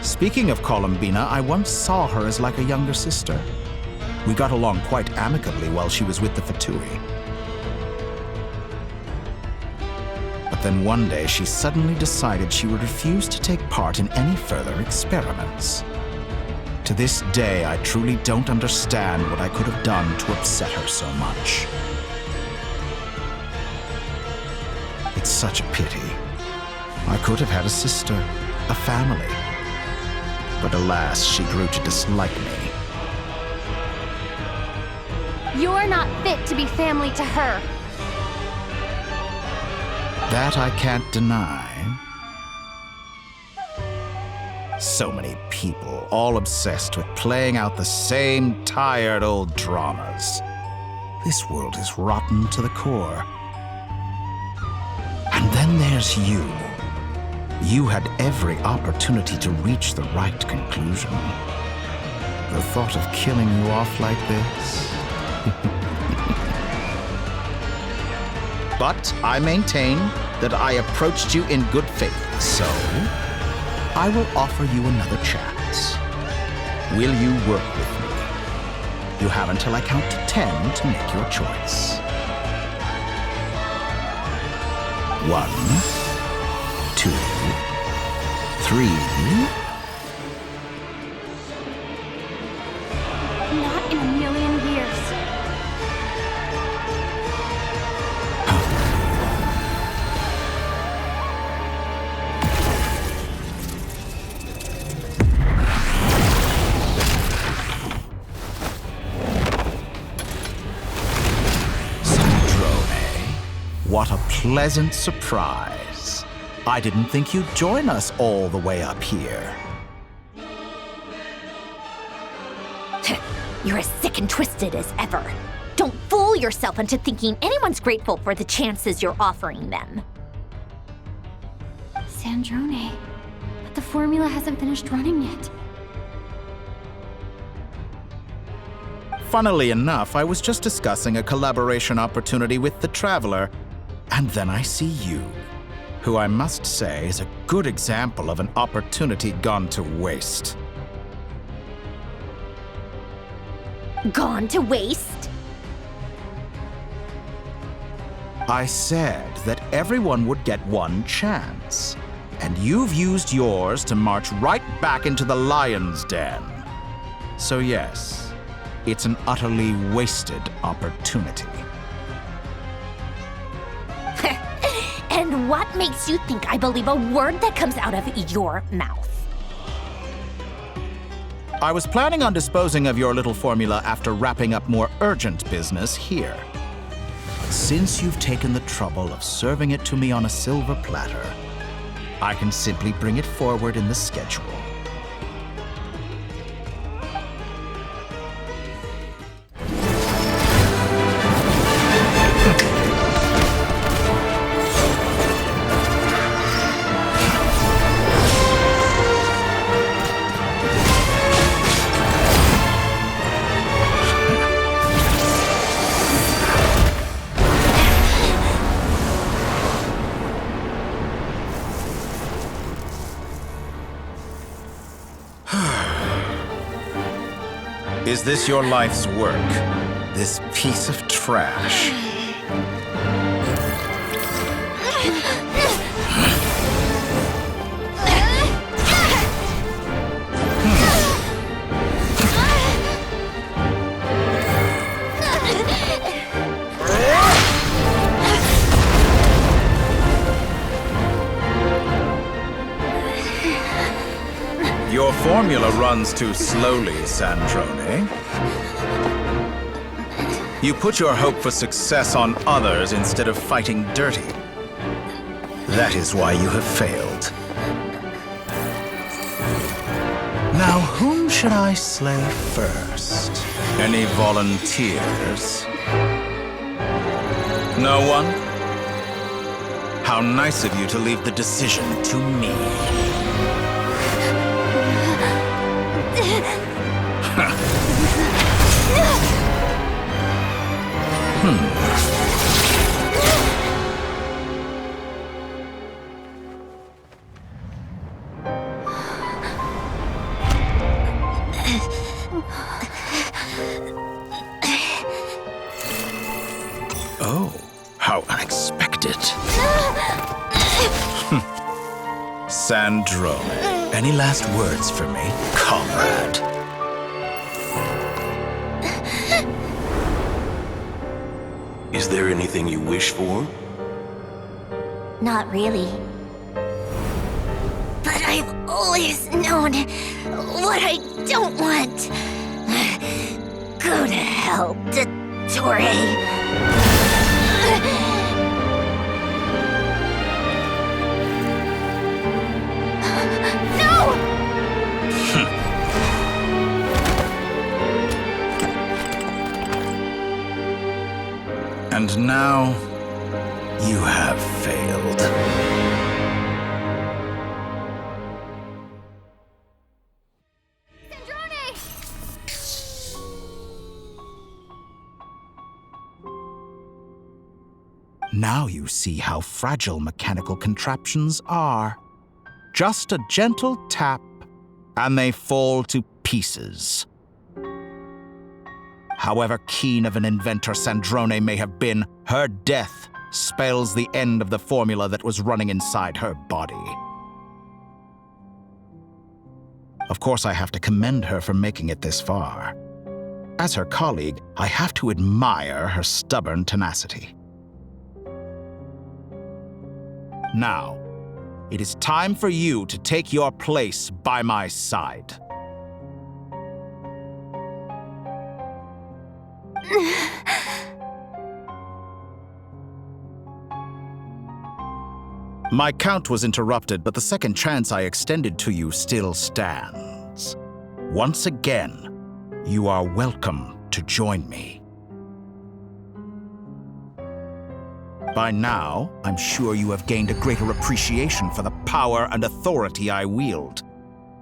Speaking of Columbina, I once saw her as like a younger sister. We got along quite amicably while she was with the Fatui. But then one day she suddenly decided she would refuse to take part in any further experiments. To this day, I truly don't understand what I could have done to upset her so much. It's such a pity. I could have had a sister, a family. But alas, she grew to dislike me. You're not fit to be family to her. That I can't deny. So many people, all obsessed with playing out the same tired old dramas. This world is rotten to the core. And then there's you. You had every opportunity to reach the right conclusion. The thought of killing you off like this? But I maintain that I approached you in good faith, so I will offer you another chance. Will you work with me? You have until I count to 10 to make your choice. 1, 2, 3. Not in a million years. What a pleasant surprise. I didn't think you'd join us all the way up here. You're as sick and twisted as ever. Don't fool yourself into thinking anyone's grateful for the chances you're offering them. Sandrone, but the formula hasn't finished running yet. Funnily enough, I was just discussing a collaboration opportunity with the Traveler, and then I see you, who I must say is a good example of an opportunity gone to waste. Gone to waste? I said that everyone would get one chance, and you've used yours to march right back into the lion's den. So yes, it's an utterly wasted opportunity. And what makes you think I believe a word that comes out of your mouth? I was planning on disposing of your little formula after wrapping up more urgent business here. Since you've taken the trouble of serving it to me on a silver platter, I can simply bring it forward in the schedule. Is this your life's work? This piece of trash? Your formula runs too slowly, Sandrone. You put your hope for success on others instead of fighting dirty. That is why you have failed. Now, whom should I slay first? Any volunteers? No one? How nice of you to leave the decision to me. Oh, how unexpected. Sandrone, any last words for me, comrade? Is there anything you wish for? Not really. But I've always known what I don't want. Go to hell, DOTTORE. And now, you have failed. Now you see how fragile mechanical contraptions are. Just a gentle tap, and they fall to pieces. However keen of an inventor Sandrone may have been, her death spells the end of the formula that was running inside her body. Of course, I have to commend her for making it this far. As her colleague, I have to admire her stubborn tenacity. Now, it is time for you to take your place by my side. My count was interrupted, but the second chance I extended to you still stands. Once again, you are welcome to join me. By now, I'm sure you have gained a greater appreciation for the power and authority I wield.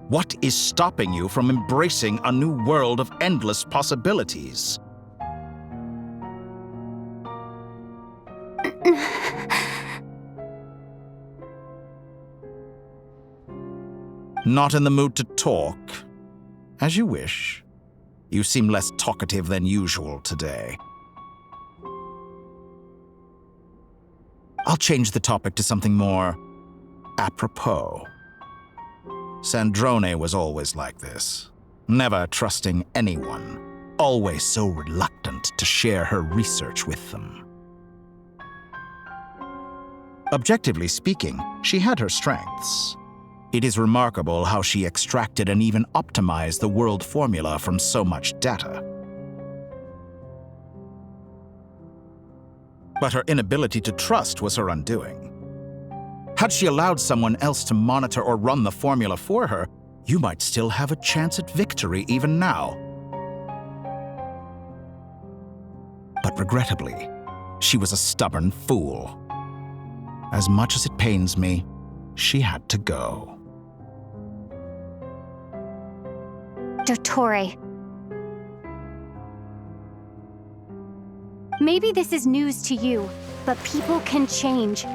What is stopping you from embracing a new world of endless possibilities? Not in the mood to talk? As you wish. You seem less talkative than usual today. I'll change the topic to something more apropos. Sandrone was always like this, never trusting anyone, always so reluctant to share her research with them. Objectively speaking, she had her strengths. It is remarkable how she extracted and even optimized the world formula from so much data. But her inability to trust was her undoing. Had she allowed someone else to monitor or run the formula for her, you might still have a chance at victory even now. But regrettably, she was a stubborn fool. As much as it pains me, she had to go. DOTTORE. Maybe this is news to you, but people can change.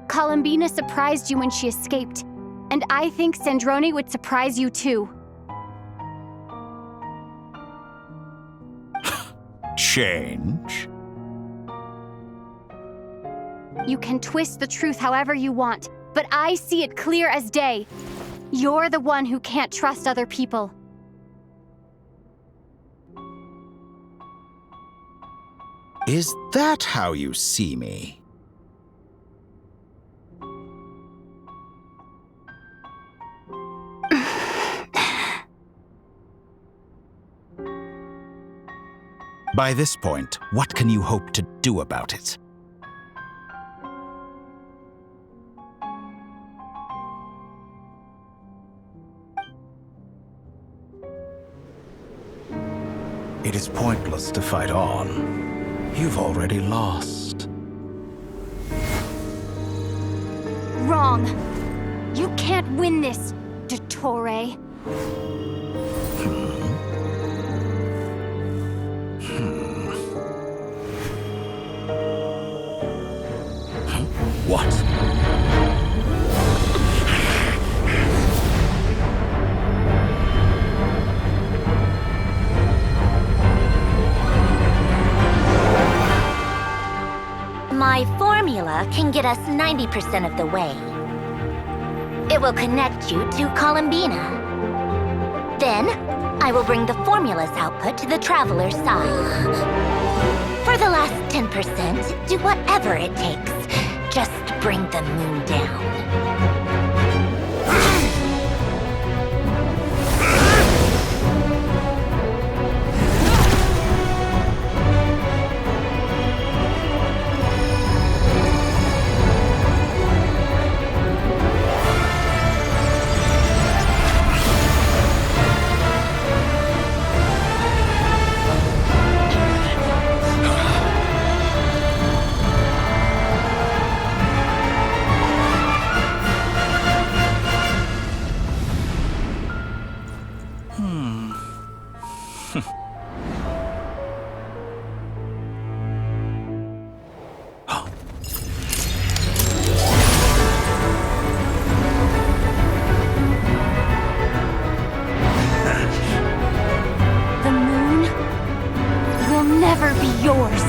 Columbina surprised you when she escaped, and I think Sandrone would surprise you too. Change? You can twist the truth however you want, but I see it clear as day. You're the one who can't trust other people. Is that how you see me? By this point, what can you hope to do about it? It is pointless to fight on. You've already lost. Wrong. You can't win this, DOTTORE. What? My formula can get us 90% of the way. It will connect you to Columbina. Then, I will bring the formula's output to the Traveler's side. For the last 10%, do whatever it takes. Just bring the moon down. Never be yours.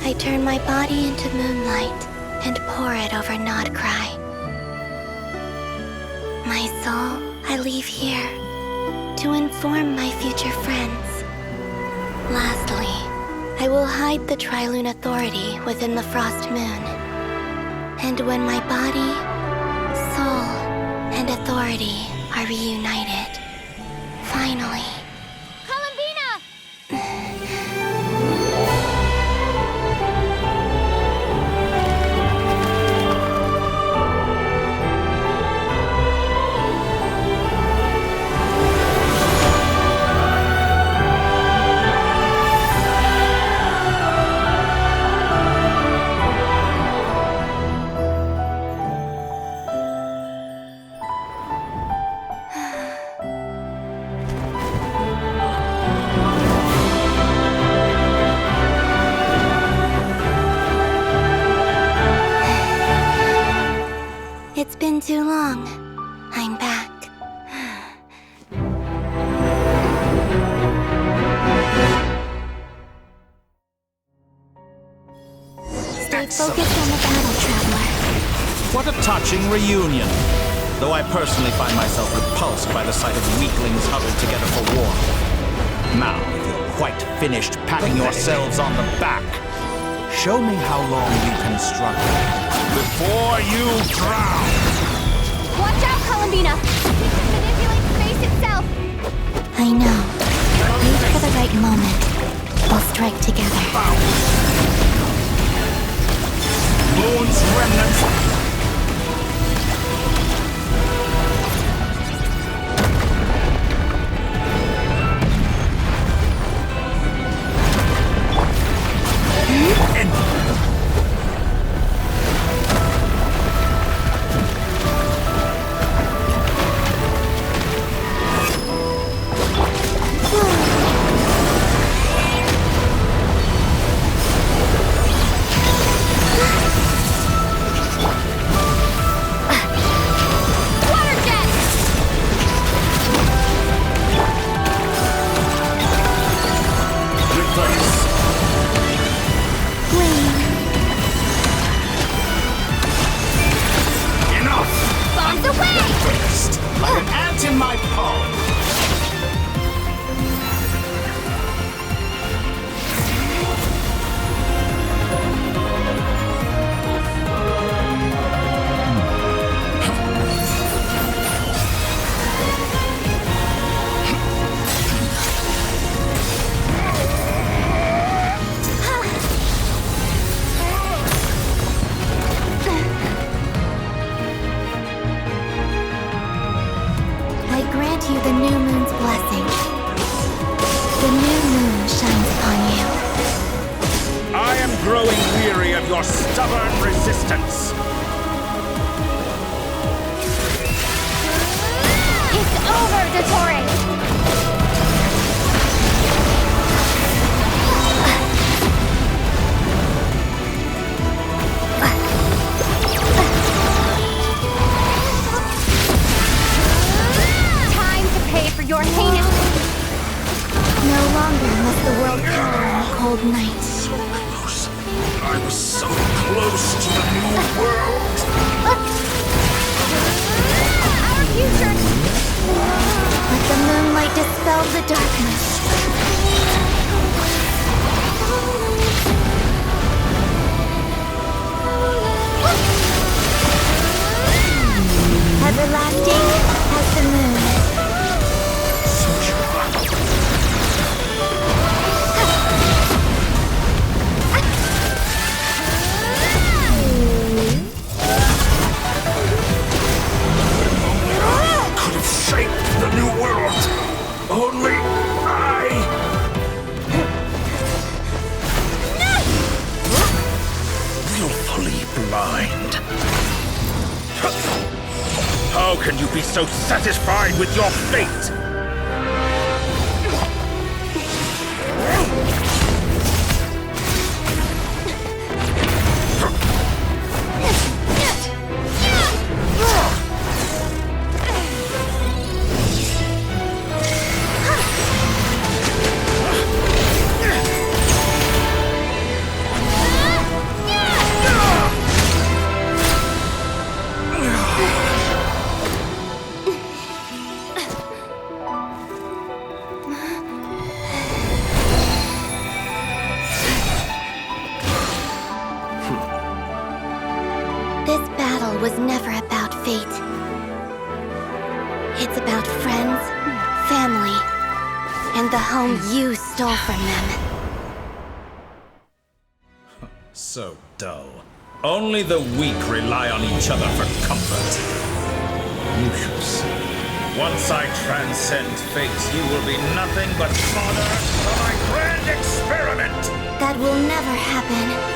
I turn my body into moonlight and pour it over Nodcry. My soul, I leave here to inform my future friends. Lastly, I will hide the Trilune Authority within the Frost Moon. And when my body, soul, and authority are reunited, finally... It's been too long. I'm back. Stay focused on the battle, Traveler. What a touching reunion. though I personally find myself repulsed by the sight of weaklings huddled together for war. Now, if you're quite finished patting yourselves on the back, show me how long you can struggle before you drown! Watch out, Columbina! She can manipulate space itself! I know. Wait for the right moment. We'll strike together. Moon's remnants! How can you be so satisfied with your fate? Was never about fate. It's about friends, family, and the home you stole from them. So dull. Only the weak rely on each other for comfort. You shall see. Once I transcend fate, you will be nothing but fodder for my grand experiment! That will never happen.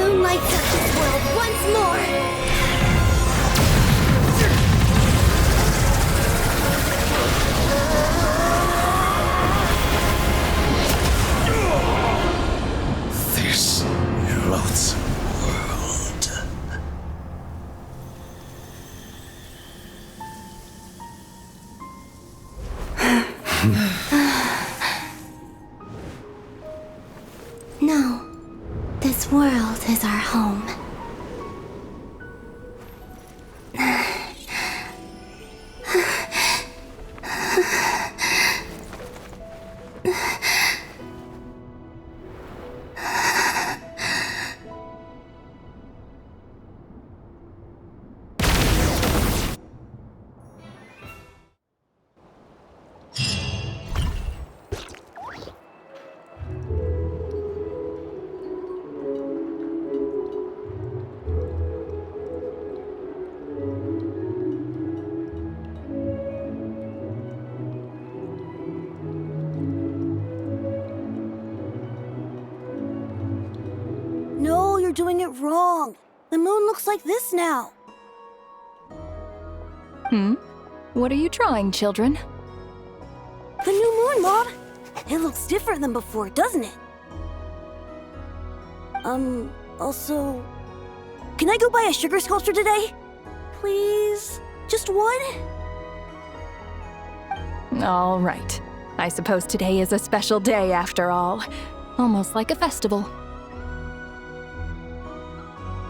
moonlight touch this world once more! This loathsome world. No, this world is our home. No, you're doing it wrong. The moon looks like this now. What are you drawing, children? The new moon, Mom. It looks different than before, doesn't it? Also, can I go buy a sugar sculpture today? Please? Just one? All right. I suppose today is a special day after all. Almost like a festival.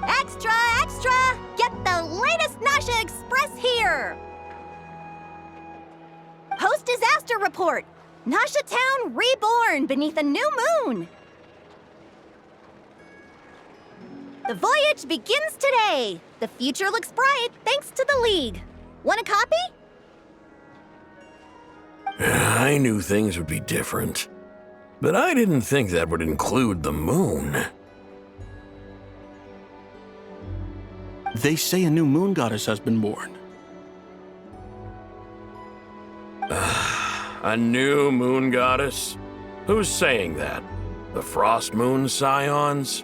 Extra, extra! Get the latest Nasha Express here! Post-disaster report! Nasha Town reborn beneath a new moon! The voyage begins today! The future looks bright thanks to the League. Want a copy? I knew things would be different, but I didn't think that would include the moon. They say a new moon goddess has been born. A new moon goddess? Who's saying that? The Frost Moon Scions?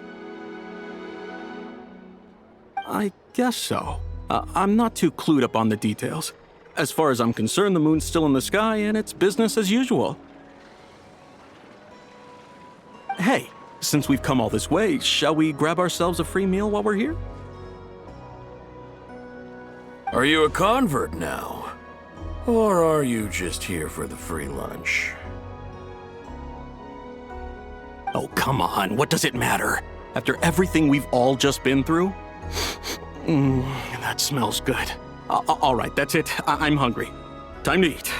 I guess so. I'm not too clued up on the details. As far as I'm concerned, the moon's still in the sky and it's business as usual. Hey, since we've come all this way, shall we grab ourselves a free meal while we're here? Are you a convert now? Or are you just here for the free lunch? Oh, come on, what does it matter? After everything we've all just been through? That smells good. All right, that's it. I'm hungry. Time to eat.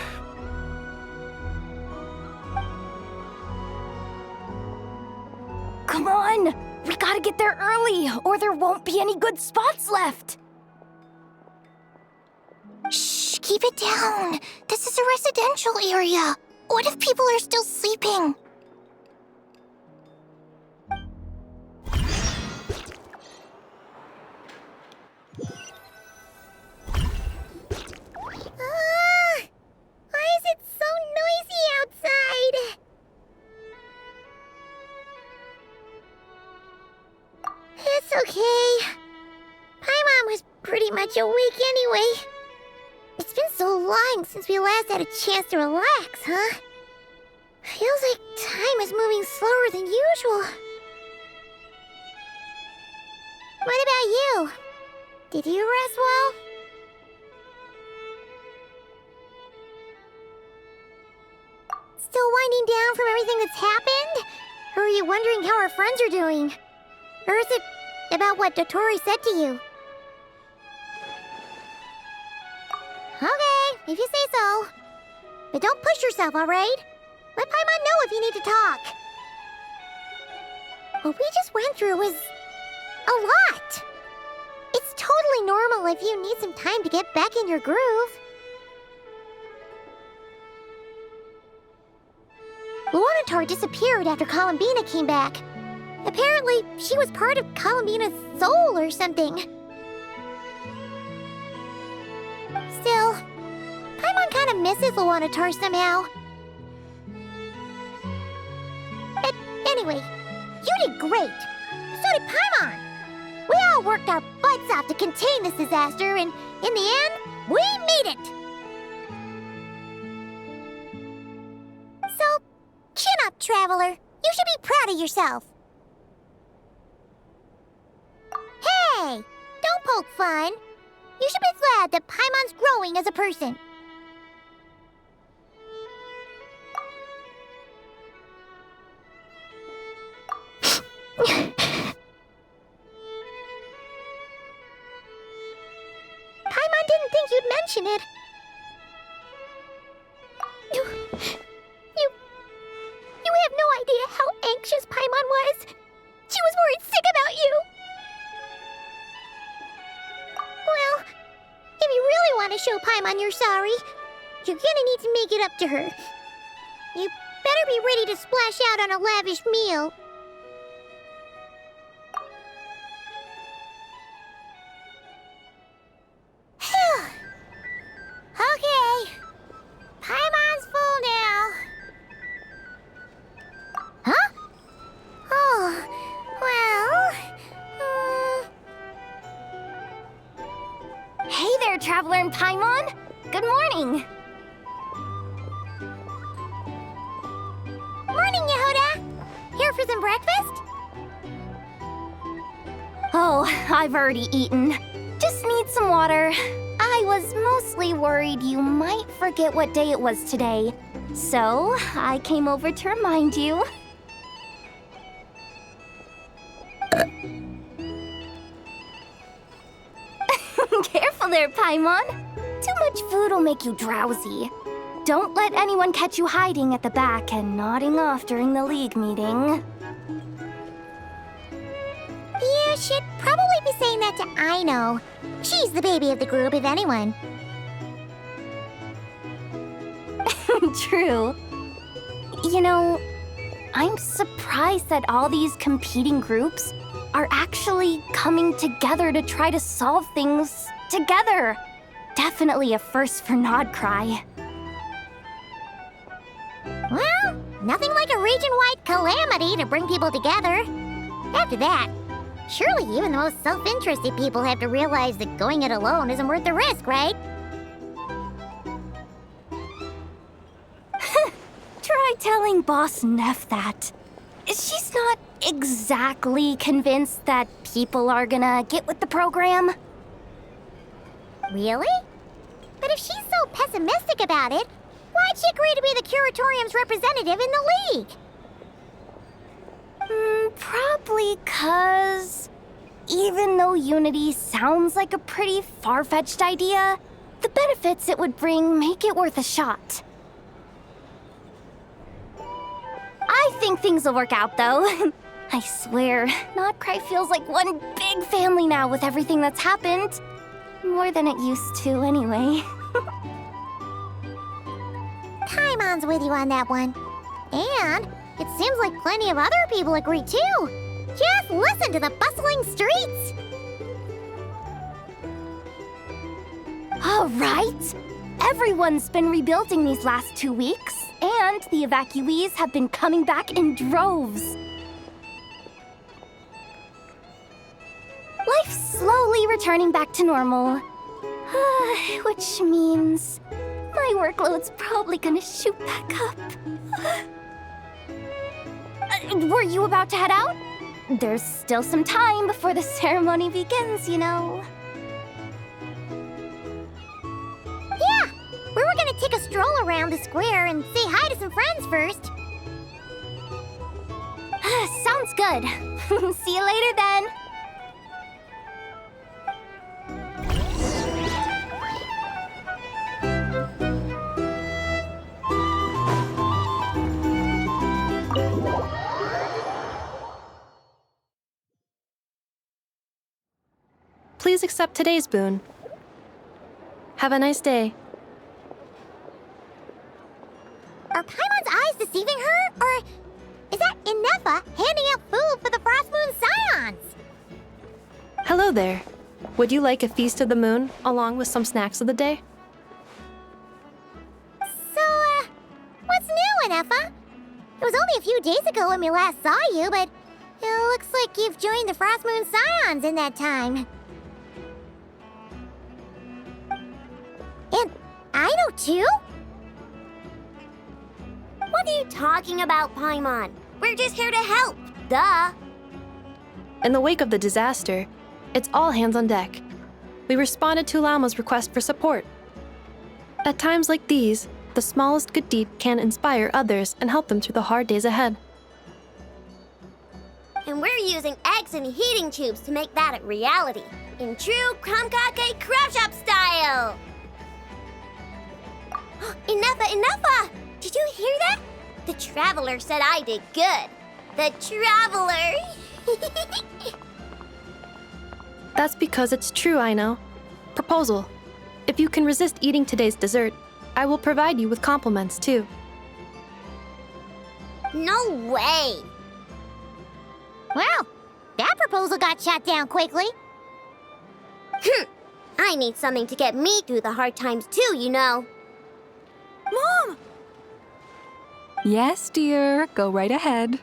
Come on! We gotta get there early, or there won't be any good spots left! Shh, keep it down. This is a residential area. What if people are still sleeping? Why is it so noisy outside? It's okay. My mom was pretty much awake anyway. It's been so long since we last had a chance to relax, huh? Feels like time is moving slower than usual. What about you? Did you rest well? Still winding down from everything that's happened? Or are you wondering how our friends are doing? Or is it about what DOTTORE said to you? Okay, if you say so. But don't push yourself, alright? Let Paimon know if you need to talk. What we just went through was a lot. It's totally normal if you need some time to get back in your groove. Luanatar disappeared after Columbina came back. Apparently, she was part of Columbina's soul or something. Still, Paimon kind of misses Luanatar somehow. But anyway, you did great. So did Paimon. We all worked our butts off to contain this disaster, and in the end, we made it. So, chin up, Traveler. You should be proud of yourself. Hey, don't poke fun. You should be glad that Paimon's growing as a person. Paimon didn't think you'd mention it. You have no idea how anxious Paimon was. She was worried sick about you. Well, if you really want to show Paimon you're sorry, you're gonna need to make it up to her. You better be ready to splash out on a lavish meal. Okay. Paimon's full now. Huh? Oh, well... Hey there, Traveler and Paimon! Good morning! Morning, Yehuda! Here for some breakfast? Oh, I've already eaten. Just need some water. I was mostly worried you might forget what day it was today. So, I came over to remind you. Careful there, Paimon. Too much food will make you drowsy. Don't let anyone catch you hiding at the back and nodding off during the League meeting. You should probably be saying that to Aino. She's the baby of the group, if anyone. True. You know, I'm surprised that all these competing groups are actually coming together to try to solve things together. Definitely a first for Nodcry. Well, nothing like a region-wide calamity to bring people together. After that, surely even the most self-interested people have to realize that going it alone isn't worth the risk, right? Try telling Boss Neff that. She's not exactly convinced that people are gonna get with the program. Really? But if she's so pessimistic about it, why'd she agree to be the Curatorium's representative in the League? Probably 'cause even though unity sounds like a pretty far-fetched idea, the benefits it would bring make it worth a shot. I think things will work out, though. I swear, Nodcry feels like one big family now with everything that's happened. More than it used to, anyway. Paimon's with you on that one. And it seems like plenty of other people agree, too. Just listen to the bustling streets. All right. Everyone's been rebuilding these last 2 weeks, and the evacuees have been coming back in droves. Life's slowly returning back to normal. Which means my workload's probably gonna shoot back up. Were you about to head out? There's still some time before the ceremony begins, you know. Yeah, we were gonna take a stroll around the square and say hi to some friends first. Sounds good. See you later then. Please accept today's boon. Have a nice day. Are Paimon's eyes deceiving her? Or is that Inefa handing out food for the Frost Moon Scions? Hello there. Would you like a feast of the moon along with some snacks of the day? So, what's new, Inefa? It was only a few days ago when we last saw you, but It looks like you've joined the Frost Moon Scions in that time. And I know too? What are you talking about, Paimon? We're just here to help, duh. In the wake of the disaster, it's all hands on deck. We responded to Lama's request for support. At times like these, the smallest good deed can inspire others and help them through the hard days ahead. And we're using eggs and heating tubes to make that a reality, in true Kromkake craft shop style! Enough! Did you hear that? The Traveler said I did good. The Traveler! That's because it's true, I know. Proposal. If you can resist eating today's dessert, I will provide you with compliments too. No way! Well, that proposal got shot down quickly. I need something to get me through the hard times too, you know. Mom! Yes, dear. Go right ahead.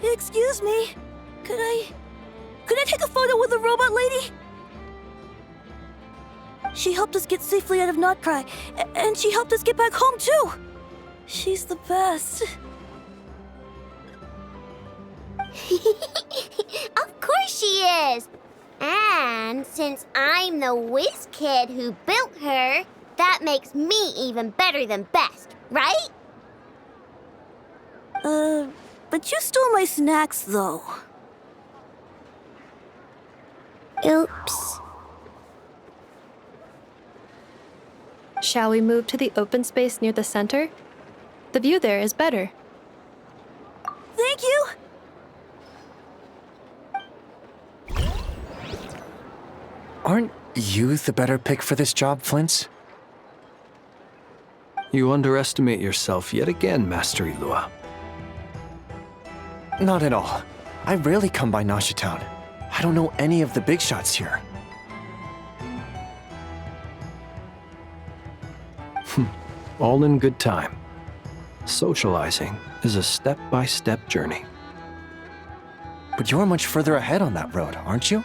Excuse me. Could I take a photo with the robot lady? She helped us get safely out of Notcry, and she helped us get back home too. She's the best. Of course she is! And since I'm the whiz kid who built her, that makes me even better than best, right? But you stole my snacks, though. Oops. Shall we move to the open space near the center? The view there is better. Thank you! Aren't you the better pick for this job, Flint's? You underestimate yourself yet again, Master Ilua. Not at all. I rarely come by Nasha Town. I don't know any of the big shots here. All in good time. Socializing is a step-by-step journey. But you're much further ahead on that road, aren't you?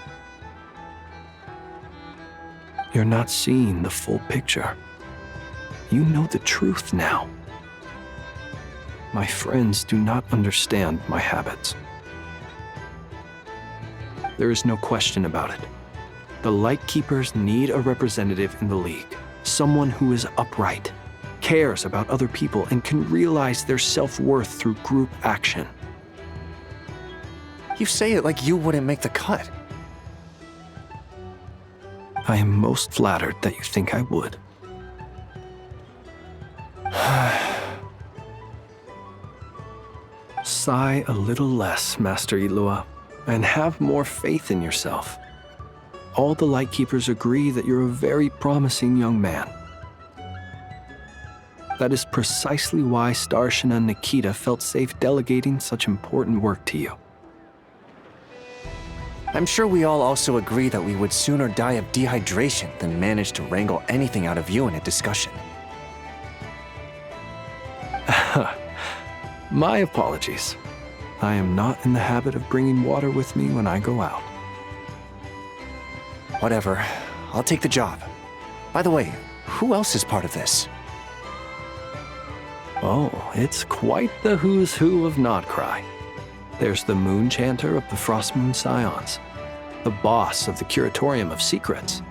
You're not seeing the full picture. You know the truth now. My friends do not understand my habits. There is no question about it. The Lightkeepers need a representative in the League. Someone who is upright, cares about other people, and can realize their self-worth through group action. You say it like you wouldn't make the cut. I am most flattered that you think I would. Sigh a little less, Master Ilua, and have more faith in yourself. All the Lightkeepers agree that you're a very promising young man. That is precisely why Starshina and Nikita felt safe delegating such important work to you. I'm sure we all also agree that we would sooner die of dehydration than manage to wrangle anything out of you in a discussion. My apologies. I am not in the habit of bringing water with me when I go out. Whatever. I'll take the job. By the way, who else is part of this? Oh, it's quite the who's who of Notcry. There's the Moon Chanter of the Frost Moon Scions, the boss of the Curatorium of Secrets,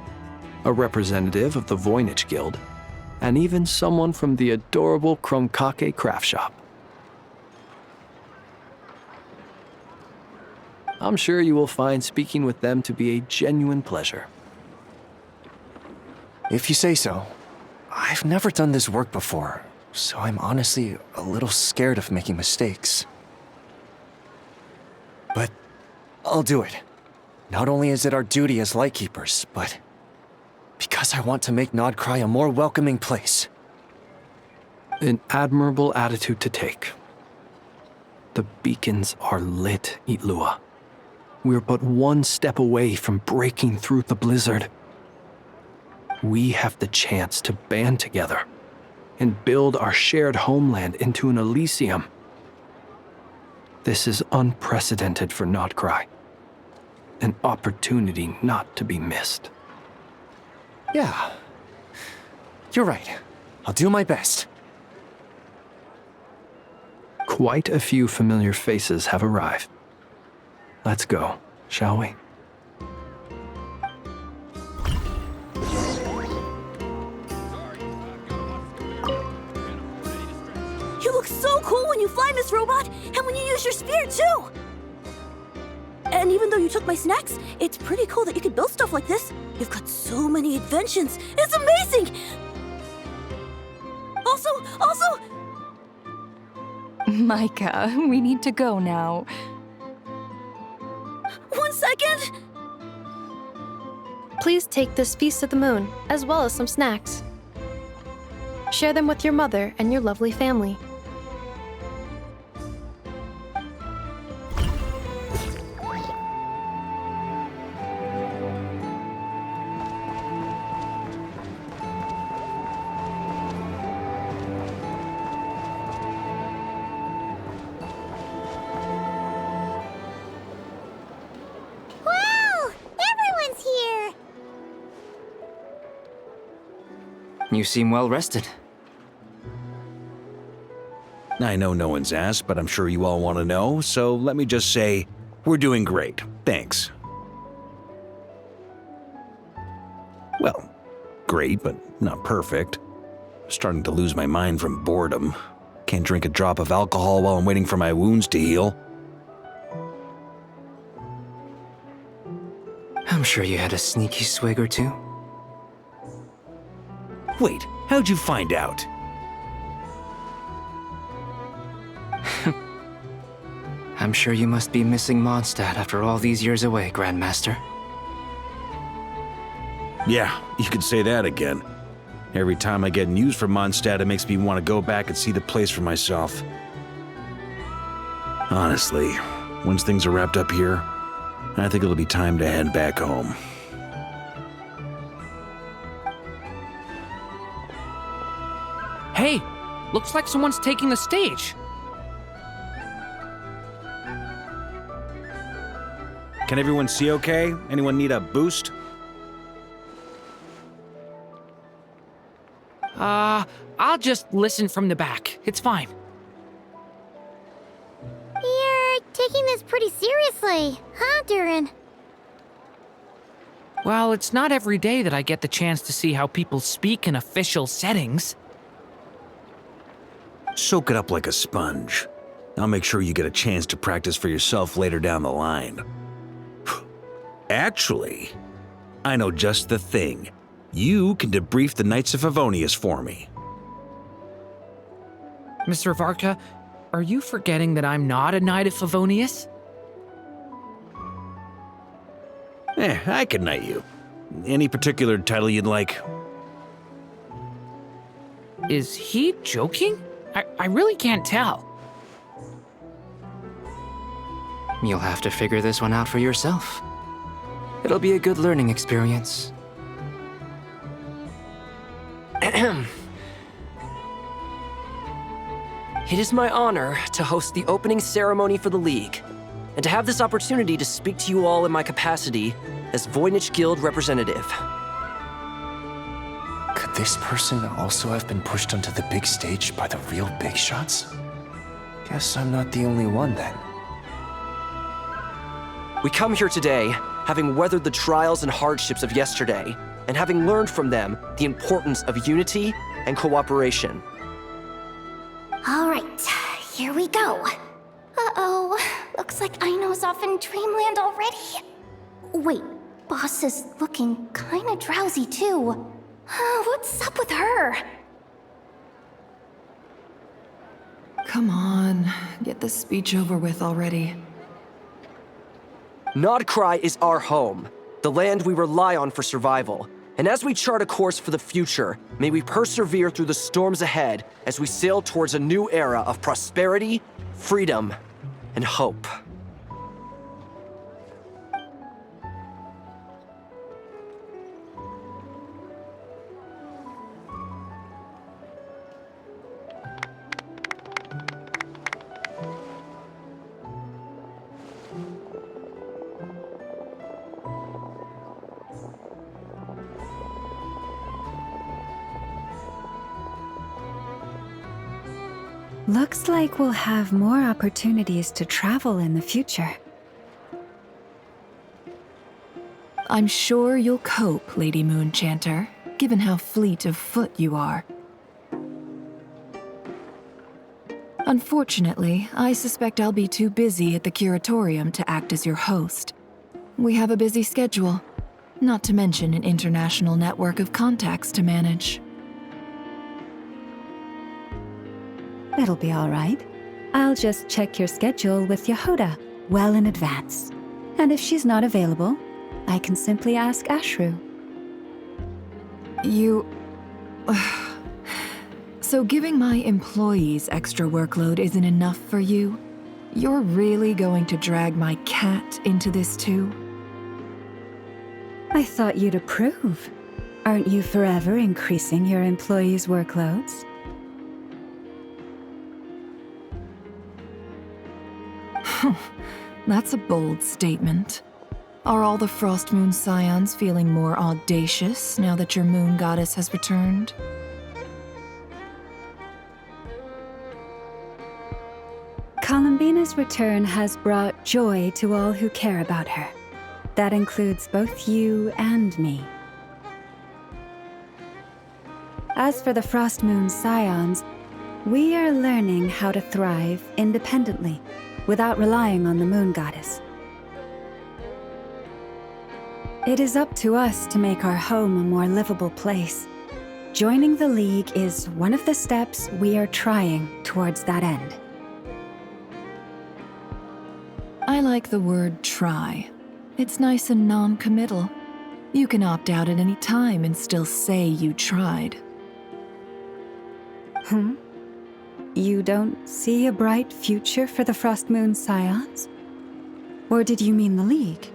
a representative of the Voynich Guild, and even someone from the adorable Kromkake craft shop. I'm sure you will find speaking with them to be a genuine pleasure. If you say so. I've never done this work before, so I'm honestly a little scared of making mistakes. But I'll do it. Not only is it our duty as Lightkeepers, but because I want to make Notcry a more welcoming place. An admirable attitude to take. The beacons are lit, Ilua. We're but one step away from breaking through the blizzard. We have the chance to band together and build our shared homeland into an Elysium. This is unprecedented for Nodcry. An opportunity not to be missed. Yeah. You're right. I'll do my best. Quite a few familiar faces have arrived. Let's go, shall we? You look so cool when you fly, Miss Robot, and when you use your spear, too! And even though you took my snacks, it's pretty cool that you can build stuff like this. You've got so many inventions. It's amazing! Also... Micah, we need to go now. 1 second! Please take this Feast of the Moon, as well as some snacks. Share them with your mother and your lovely family. You seem well rested. I know no one's asked, but I'm sure you all want to know, so let me just say, we're doing great. Thanks. Well, great, but not perfect. Starting to lose my mind from boredom. Can't drink a drop of alcohol while I'm waiting for my wounds to heal. I'm sure you had a sneaky swig or two. Wait, how'd you find out? I'm sure you must be missing Mondstadt after all these years away, Grandmaster. Yeah, you could say that again. Every time I get news from Mondstadt, it makes me want to go back and see the place for myself. Honestly, once things are wrapped up here, I think it'll be time to head back home. Hey, looks like someone's taking the stage. Can everyone see okay? Anyone need a boost? I'll just listen from the back. It's fine. You're taking this pretty seriously, huh, Durin? Well, it's not every day that I get the chance to see how people speak in official settings. Soak it up like a sponge. I'll make sure you get a chance to practice for yourself later down the line. Actually, I know just the thing. You can debrief the Knights of Favonius for me. Mr. Varka, are you forgetting that I'm not a Knight of Favonius? I can knight you. Any particular title you'd like? Is he joking? I really can't tell. You'll have to figure this one out for yourself. It'll be a good learning experience. It is my honor to host the opening ceremony for the League, and to have this opportunity to speak to you all in my capacity as Voynich Guild representative. Could this person also have been pushed onto the big stage by the real big shots? Guess I'm not the only one then. We come here today, having weathered the trials and hardships of yesterday, and having learned from them the importance of unity and cooperation. All right, here we go. Uh-oh, looks like Aino's off in Dreamland already. Wait, Boss is looking kinda drowsy too. What's up with her? Come on, get this speech over with already. Nodcry is our home, the land we rely on for survival. And as we chart a course for the future, may we persevere through the storms ahead as we sail towards a new era of prosperity, freedom, and hope. Looks like we'll have more opportunities to travel in the future. I'm sure you'll cope, Lady Moonchanter, given how fleet of foot you are. Unfortunately, I suspect I'll be too busy at the Curatorium to act as your host. We have a busy schedule, not to mention an international network of contacts to manage. It'll be all right. I'll just check your schedule with Yehoda well in advance. And if she's not available, I can simply ask Ashru. You... So giving my employees extra workload isn't enough for you? You're really going to drag my cat into this too? I thought you'd approve. Aren't you forever increasing your employees' workloads? That's a bold statement. Are all the Frost Moon Scions feeling more audacious now that your moon goddess has returned? Columbina's return has brought joy to all who care about her. That includes both you and me. As for the Frost Moon Scions, we are learning how to thrive independently, without relying on the moon goddess. It is up to us to make our home a more livable place. Joining the League is one of the steps we are trying towards that end. I like the word try. It's nice and non-committal. You can opt out at any time and still say you tried. You don't see a bright future for the Frost Moon Scions? Or did you mean the League?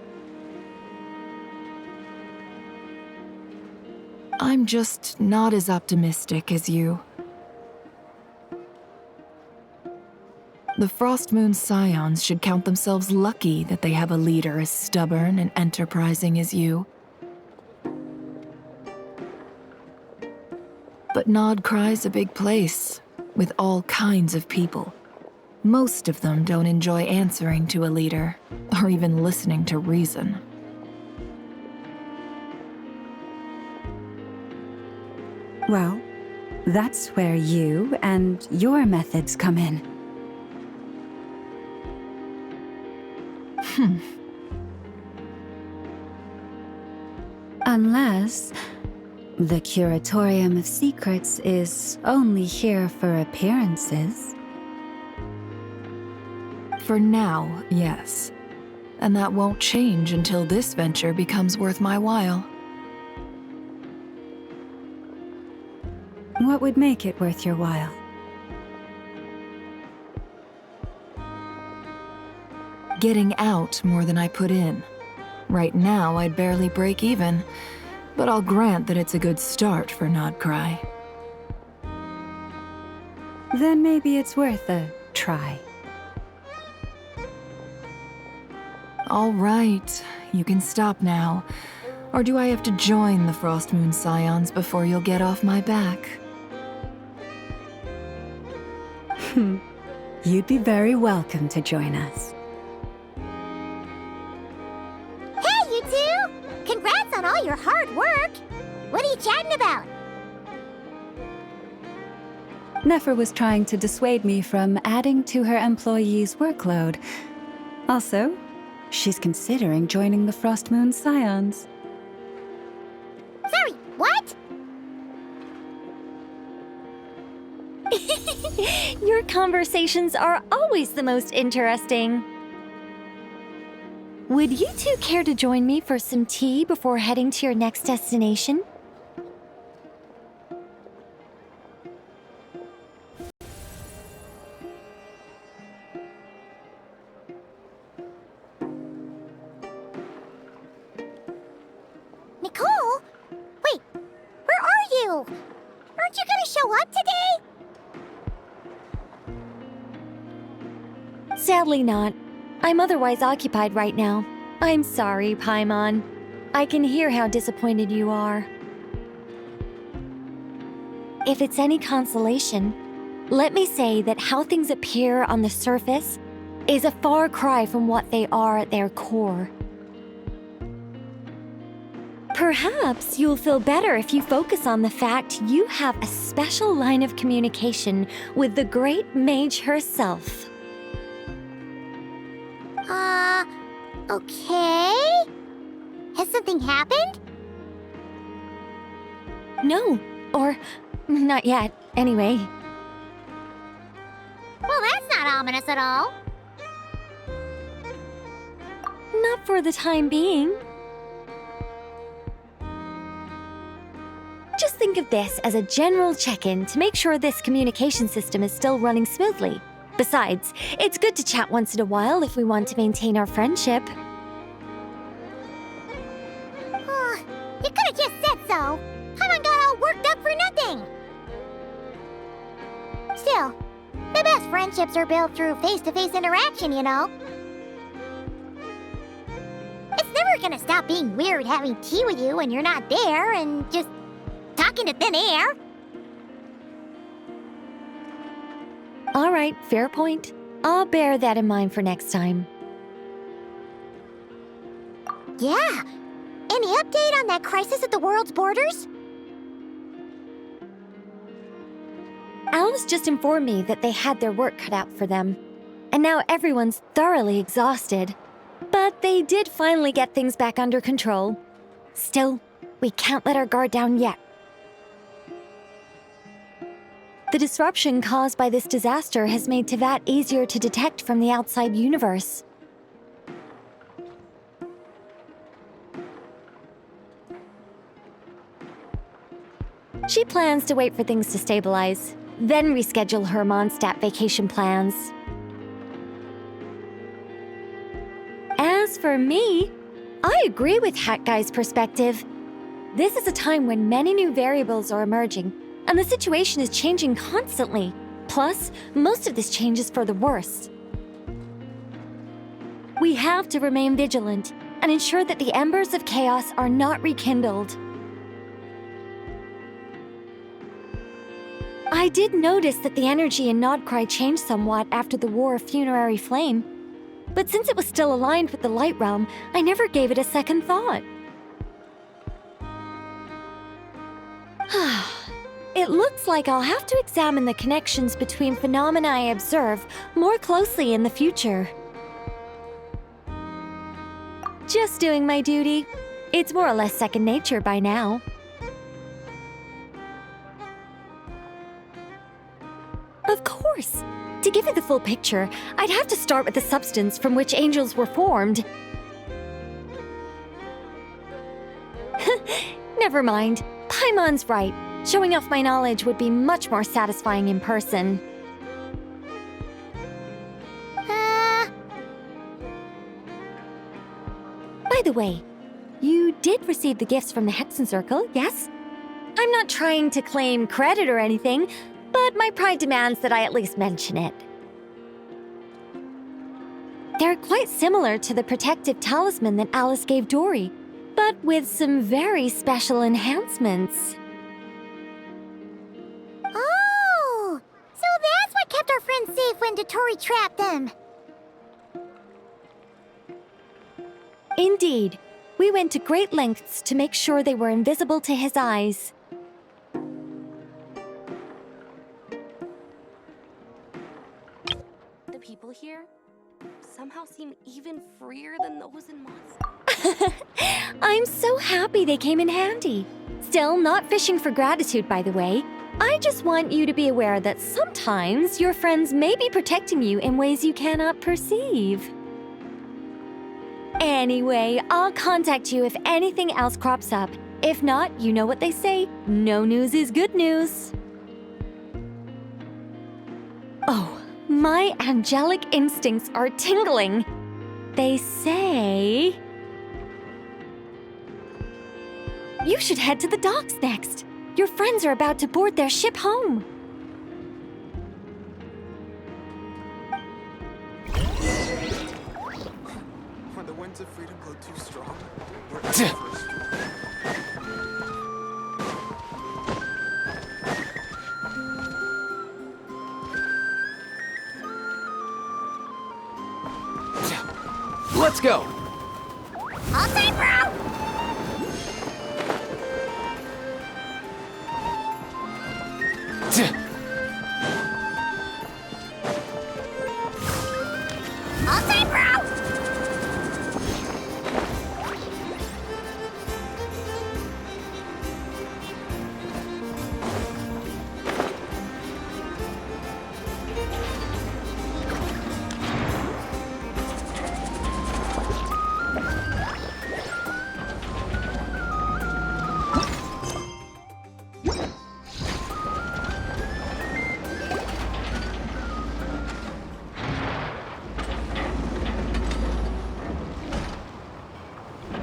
I'm just not as optimistic as you. The Frost Moon Scions should count themselves lucky that they have a leader as stubborn and enterprising as you. But Nod Cry's a big place, with all kinds of people. Most of them don't enjoy answering to a leader, or even listening to reason. Well, that's where you and your methods come in. Unless the Curatorium of Secrets is only here for appearances. For now, yes. And that won't change until this venture becomes worth my while. What would make it worth your while? Getting out more than I put in. Right now, I'd barely break even, but I'll grant that it's a good start for Nod Cry. Then maybe it's worth a try. All right, you can stop now. Or do I have to join the Frost Moon Scions before you'll get off my back? You'd be very welcome to join us. Hey, you two! Congrats on all your hard work! What are you chatting about? Nefer was trying to dissuade me from adding to her employees' workload. Also, she's considering joining the Frost Moon Scions. Sorry, what? Your conversations are always the most interesting. Would you two care to join me for some tea before heading to your next destination? Nicole? Wait, where are you? Aren't you gonna show up today? Sadly not. I'm otherwise occupied right now. I'm sorry, Paimon. I can hear how disappointed you are. If it's any consolation, let me say that how things appear on the surface is a far cry from what they are at their core. Perhaps you'll feel better if you focus on the fact you have a special line of communication with the great mage herself. Okay? Has something happened? No, or not yet, anyway. Well, that's not ominous at all. Not for the time being. Just think of this as a general check-in to make sure this communication system is still running smoothly. Besides, it's good to chat once in a while if we want to maintain our friendship. You could have just said so. Paimon got all worked up for nothing. Still, the best friendships are built through face-to-face interaction, you know. It's never gonna stop being weird having tea with you when you're not there and just talking to thin air. All right, fair point. I'll bear that in mind for next time. Yeah. Any update on that crisis at the world's borders? Alice just informed me that they had their work cut out for them. And now everyone's thoroughly exhausted. But they did finally get things back under control. Still, we can't let our guard down yet. The disruption caused by this disaster has made Teyvat easier to detect from the outside universe. She plans to wait for things to stabilize, then reschedule her Mondstadt vacation plans. As for me, I agree with Hat Guy's perspective. This is a time when many new variables are emerging, and the situation is changing constantly. Plus, most of this change is for the worse. We have to remain vigilant and ensure that the embers of chaos are not rekindled. I did notice that the energy in Nodcry changed somewhat after the War of Funerary Flame, but since it was still aligned with the Light Realm, I never gave it a second thought. It looks like I'll have to examine the connections between phenomena I observe more closely in the future. Just doing my duty. It's more or less second nature by now. Of course. To give you the full picture, I'd have to start with the substance from which angels were formed. Never mind. Paimon's right. Showing off my knowledge would be much more satisfying in person. By the way, you did receive the gifts from the Hexen Circle, yes? I'm not trying to claim credit or anything, but my pride demands that I at least mention it. They're quite similar to the protective talisman that Alice gave Dory, but with some very special enhancements. Oh! So that's what kept our friends safe when DOTTORE trapped them. Indeed. We went to great lengths to make sure they were invisible to his eyes. The people here somehow seem even freer than those in Mondstadt. I'm so happy they came in handy. Still, not fishing for gratitude, by the way. I just want you to be aware that sometimes your friends may be protecting you in ways you cannot perceive. Anyway, I'll contact you if anything else crops up. If not, you know what they say, no news is good news. Oh, my angelic instincts are tingling. They say... you should head to the docks next. Your friends are about to board their ship home. When the winds of freedom blow too strong, Let's go! All time, bro! All time, bro!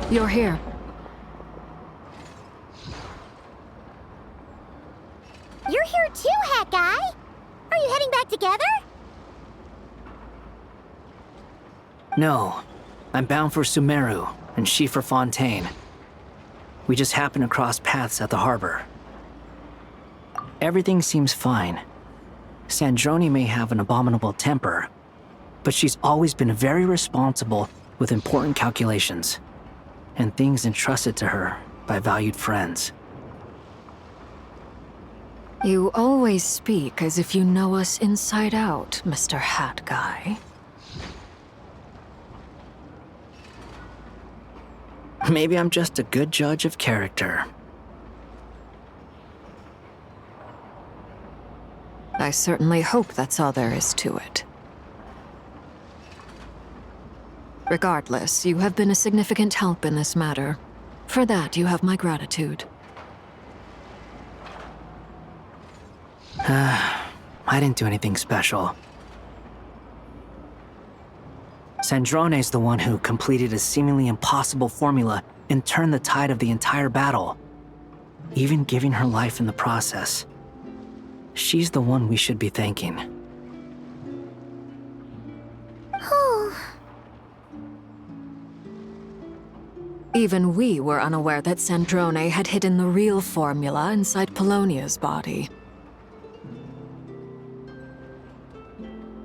You're here. You're here too, Hat Guy! Are you heading back together? No. I'm bound for Sumeru, and she for Fontaine. We just happened to cross paths at the harbor. Everything seems fine. Sandrone may have an abominable temper, but she's always been very responsible with important calculations, and things entrusted to her by valued friends. You always speak as if you know us inside out, Mr. Hat Guy. Maybe I'm just a good judge of character. I certainly hope that's all there is to it. Regardless, you have been a significant help in this matter. For that, you have my gratitude. I didn't do anything special. Sandrone's the one who completed a seemingly impossible formula and turned the tide of the entire battle, even giving her life in the process. She's the one we should be thanking. Even we were unaware that Sandrone had hidden the real formula inside Polonia's body.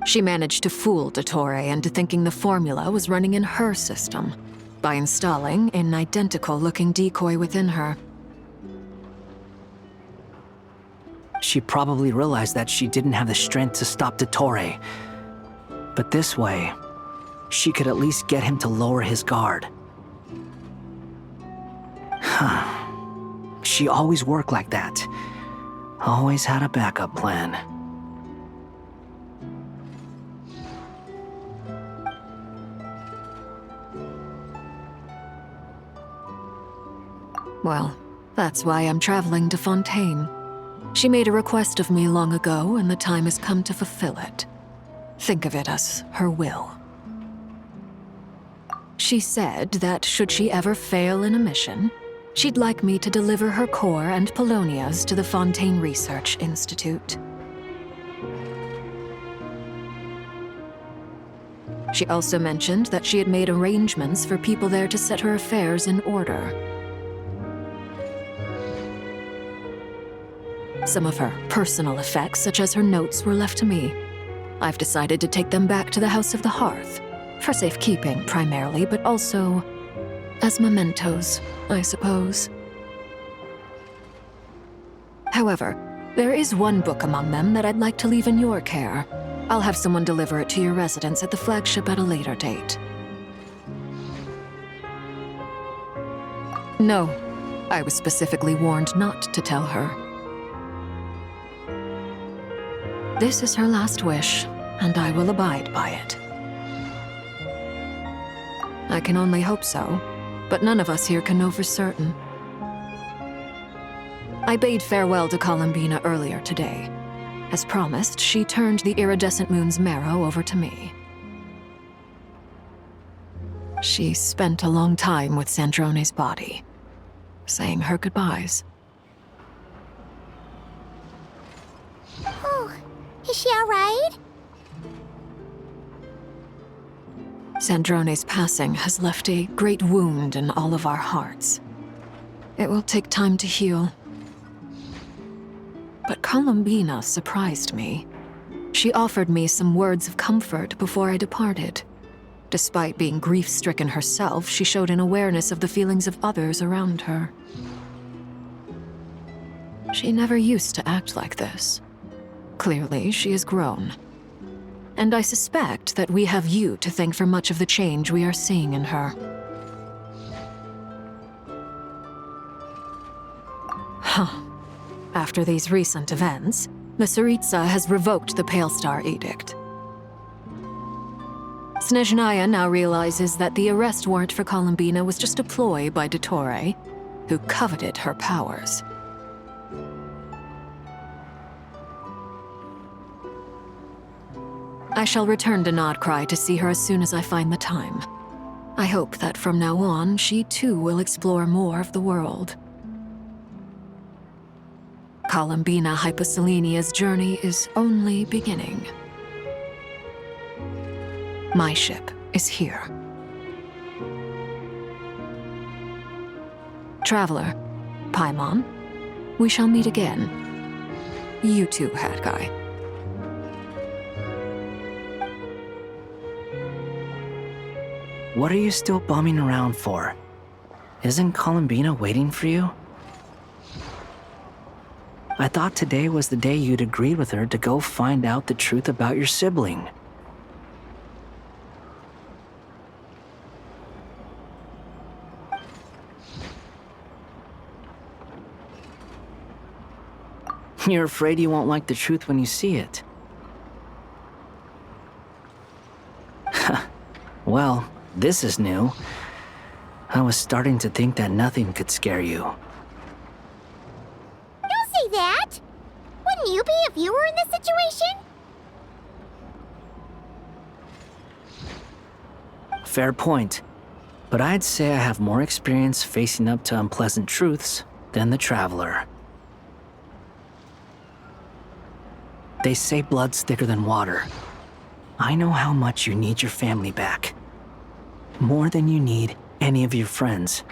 She managed to fool DOTTORE into thinking the formula was running in her system by installing an identical-looking decoy within her. She probably realized that she didn't have the strength to stop DOTTORE. But this way, she could at least get him to lower his guard. She always worked like that. Always had a backup plan. Well, that's why I'm traveling to Fontaine. She made a request of me long ago, and the time has come to fulfill it. Think of it as her will. She said that should she ever fail in a mission, she'd like me to deliver her core and Polonia's to the Fontaine Research Institute. She also mentioned that she had made arrangements for people there to set her affairs in order. Some of her personal effects, such as her notes, were left to me. I've decided to take them back to the House of the Hearth, for safekeeping primarily, but also as mementos, I suppose. However, there is one book among them that I'd like to leave in your care. I'll have someone deliver it to your residence at the flagship at a later date. No, I was specifically warned not to tell her. This is her last wish, and I will abide by it. I can only hope so, but none of us here can know for certain. I bade farewell to Columbina earlier today. As promised, she turned the iridescent moon's marrow over to me. She spent a long time with Sandrone's body, saying her goodbyes. Oh, is she all right? Sandrone's passing has left a great wound in all of our hearts. It will take time to heal. But Columbina surprised me. She offered me some words of comfort before I departed. Despite being grief-stricken herself, she showed an awareness of the feelings of others around her. She never used to act like this. Clearly, she has grown. And I suspect that we have you to thank for much of the change we are seeing in her. Huh. After these recent events, the Tsaritsa has revoked the Pale Star Edict. Snezhnaya now realizes that the arrest warrant for Columbina was just a ploy by DOTTORE, who coveted her powers. I shall return to Nodcry to see her as soon as I find the time. I hope that from now on, she too will explore more of the world. Columbina Hyposelenia's journey is only beginning. My ship is here. Traveler, Paimon, we shall meet again. You too, Hat Guy. What are you still bumming around for? Isn't Columbina waiting for you? I thought today was the day you'd agreed with her to go find out the truth about your sibling. You're afraid you won't like the truth when you see it. Well, this is new. I was starting to think that nothing could scare you. Don't say that! Wouldn't you be if you were in this situation? Fair point. But I'd say I have more experience facing up to unpleasant truths than the Traveler. They say blood's thicker than water. I know how much you need your family back. More than you need any of your friends.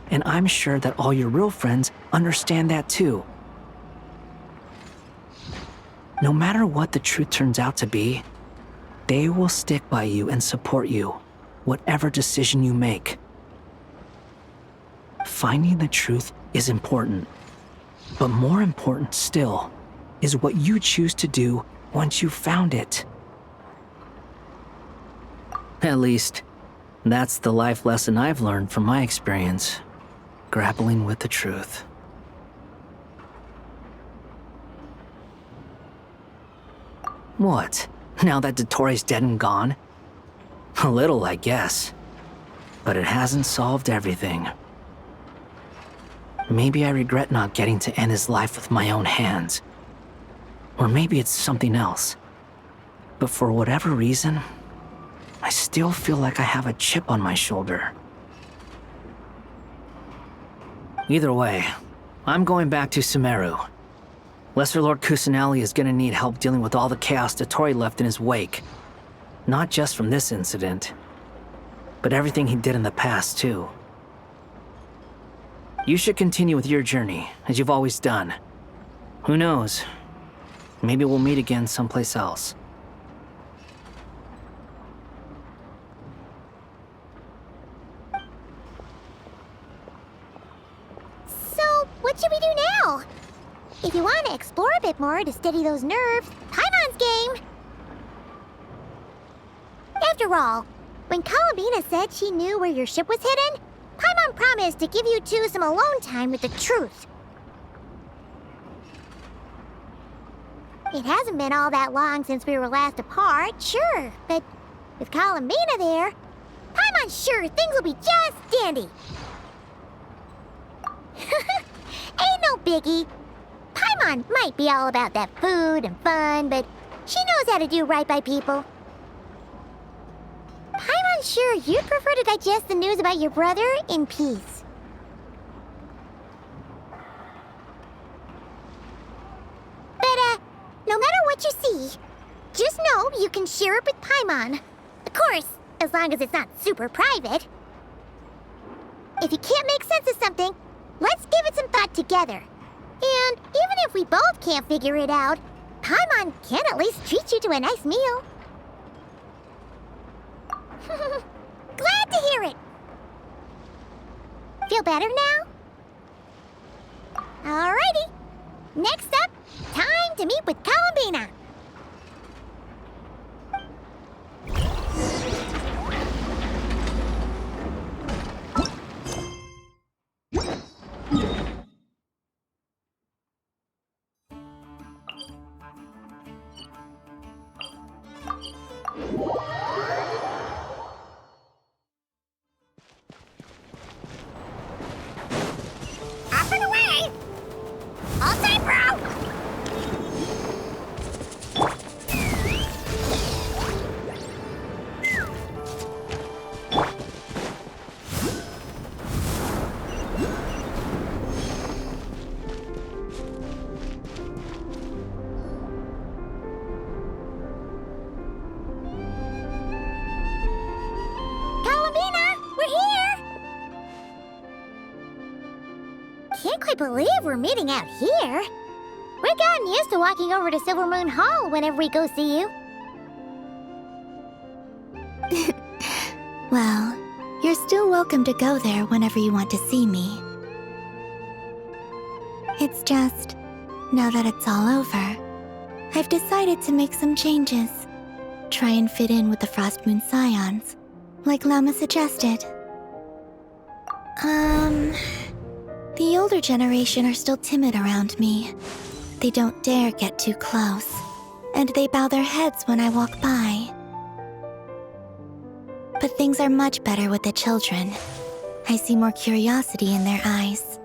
And I'm sure that all your real friends understand that too. No matter what the truth turns out to be, they will stick by you and support you, whatever decision you make. Finding the truth is important, but more important still is what you choose to do once you've found it. At least, that's the life lesson I've learned from my experience, grappling with the truth. What? Now that DOTTORE's dead and gone? A little, I guess. But it hasn't solved everything. Maybe I regret not getting to end his life with my own hands. Or maybe it's something else. But for whatever reason, I still feel like I have a chip on my shoulder. Either way, I'm going back to Sumeru. Lesser Lord Kusanali is gonna need help dealing with all the chaos DOTTORE left in his wake. Not just from this incident, but everything he did in the past, too. You should continue with your journey, as you've always done. Who knows? Maybe we'll meet again someplace else. So, what should we do now? If you want to explore a bit more to steady those nerves, Paimon's game! After all, when Columbina said she knew where your ship was hidden, Paimon promised to give you two some alone time with the truth. It hasn't been all that long since we were last apart, sure, but with Columbina there, Paimon's sure things will be just dandy. Ain't no biggie. Paimon might be all about that food and fun, but she knows how to do right by people. Paimon's sure you'd prefer to digest the news about your brother in peace. But, no matter what you see, just know you can share it with Paimon. Of course, as long as it's not super private. If you can't make sense of something, let's give it some thought together. And even if we both can't figure it out, Paimon can at least treat you to a nice meal. Glad to hear it. Feel better now? Alrighty. Next up, time to meet with Columbina. Off and away! All time, bro! Columbina, we're here! Can't quite believe we're meeting out here. We've gotten used to walking over to Silver Moon Hall whenever we go see you. Well, you're still welcome to go there whenever you want to see me. It's just, now that it's all over, I've decided to make some changes. Try and fit in with the Frost Moon Scions, like Llama suggested. The older generation are still timid around me. They don't dare get too close, and they bow their heads when I walk by. But things are much better with the children. I see more curiosity in their eyes.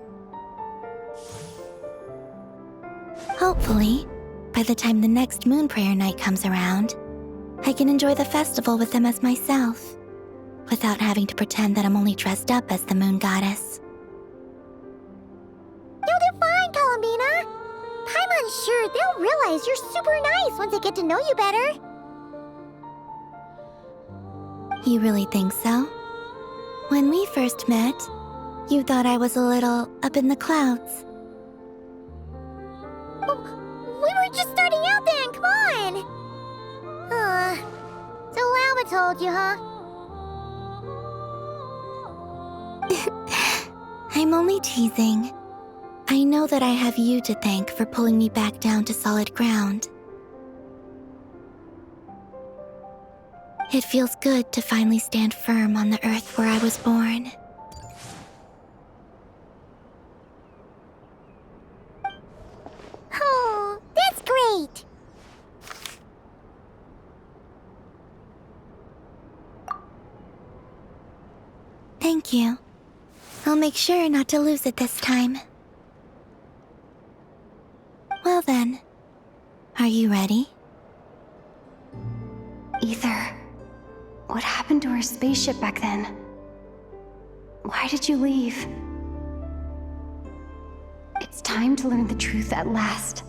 Hopefully, by the time the next Moon Prayer Night comes around, I can enjoy the festival with them as myself, without having to pretend that I'm only dressed up as the Moon Goddess. You'll do fine, Columbina. Paimon's sure they'll realize you're super nice once they get to know you better. You really think so? When we first met, you thought I was a little up in the clouds. We were just starting out then, come on! So Llama told you, huh? I'm only teasing. I know that I have you to thank for pulling me back down to solid ground. It feels good to finally stand firm on the earth where I was born. Oh, that's great! Thank you. I'll make sure not to lose it this time. Well then, are you ready? Ether, what happened to our spaceship back then? Why did you leave? It's time to learn the truth at last.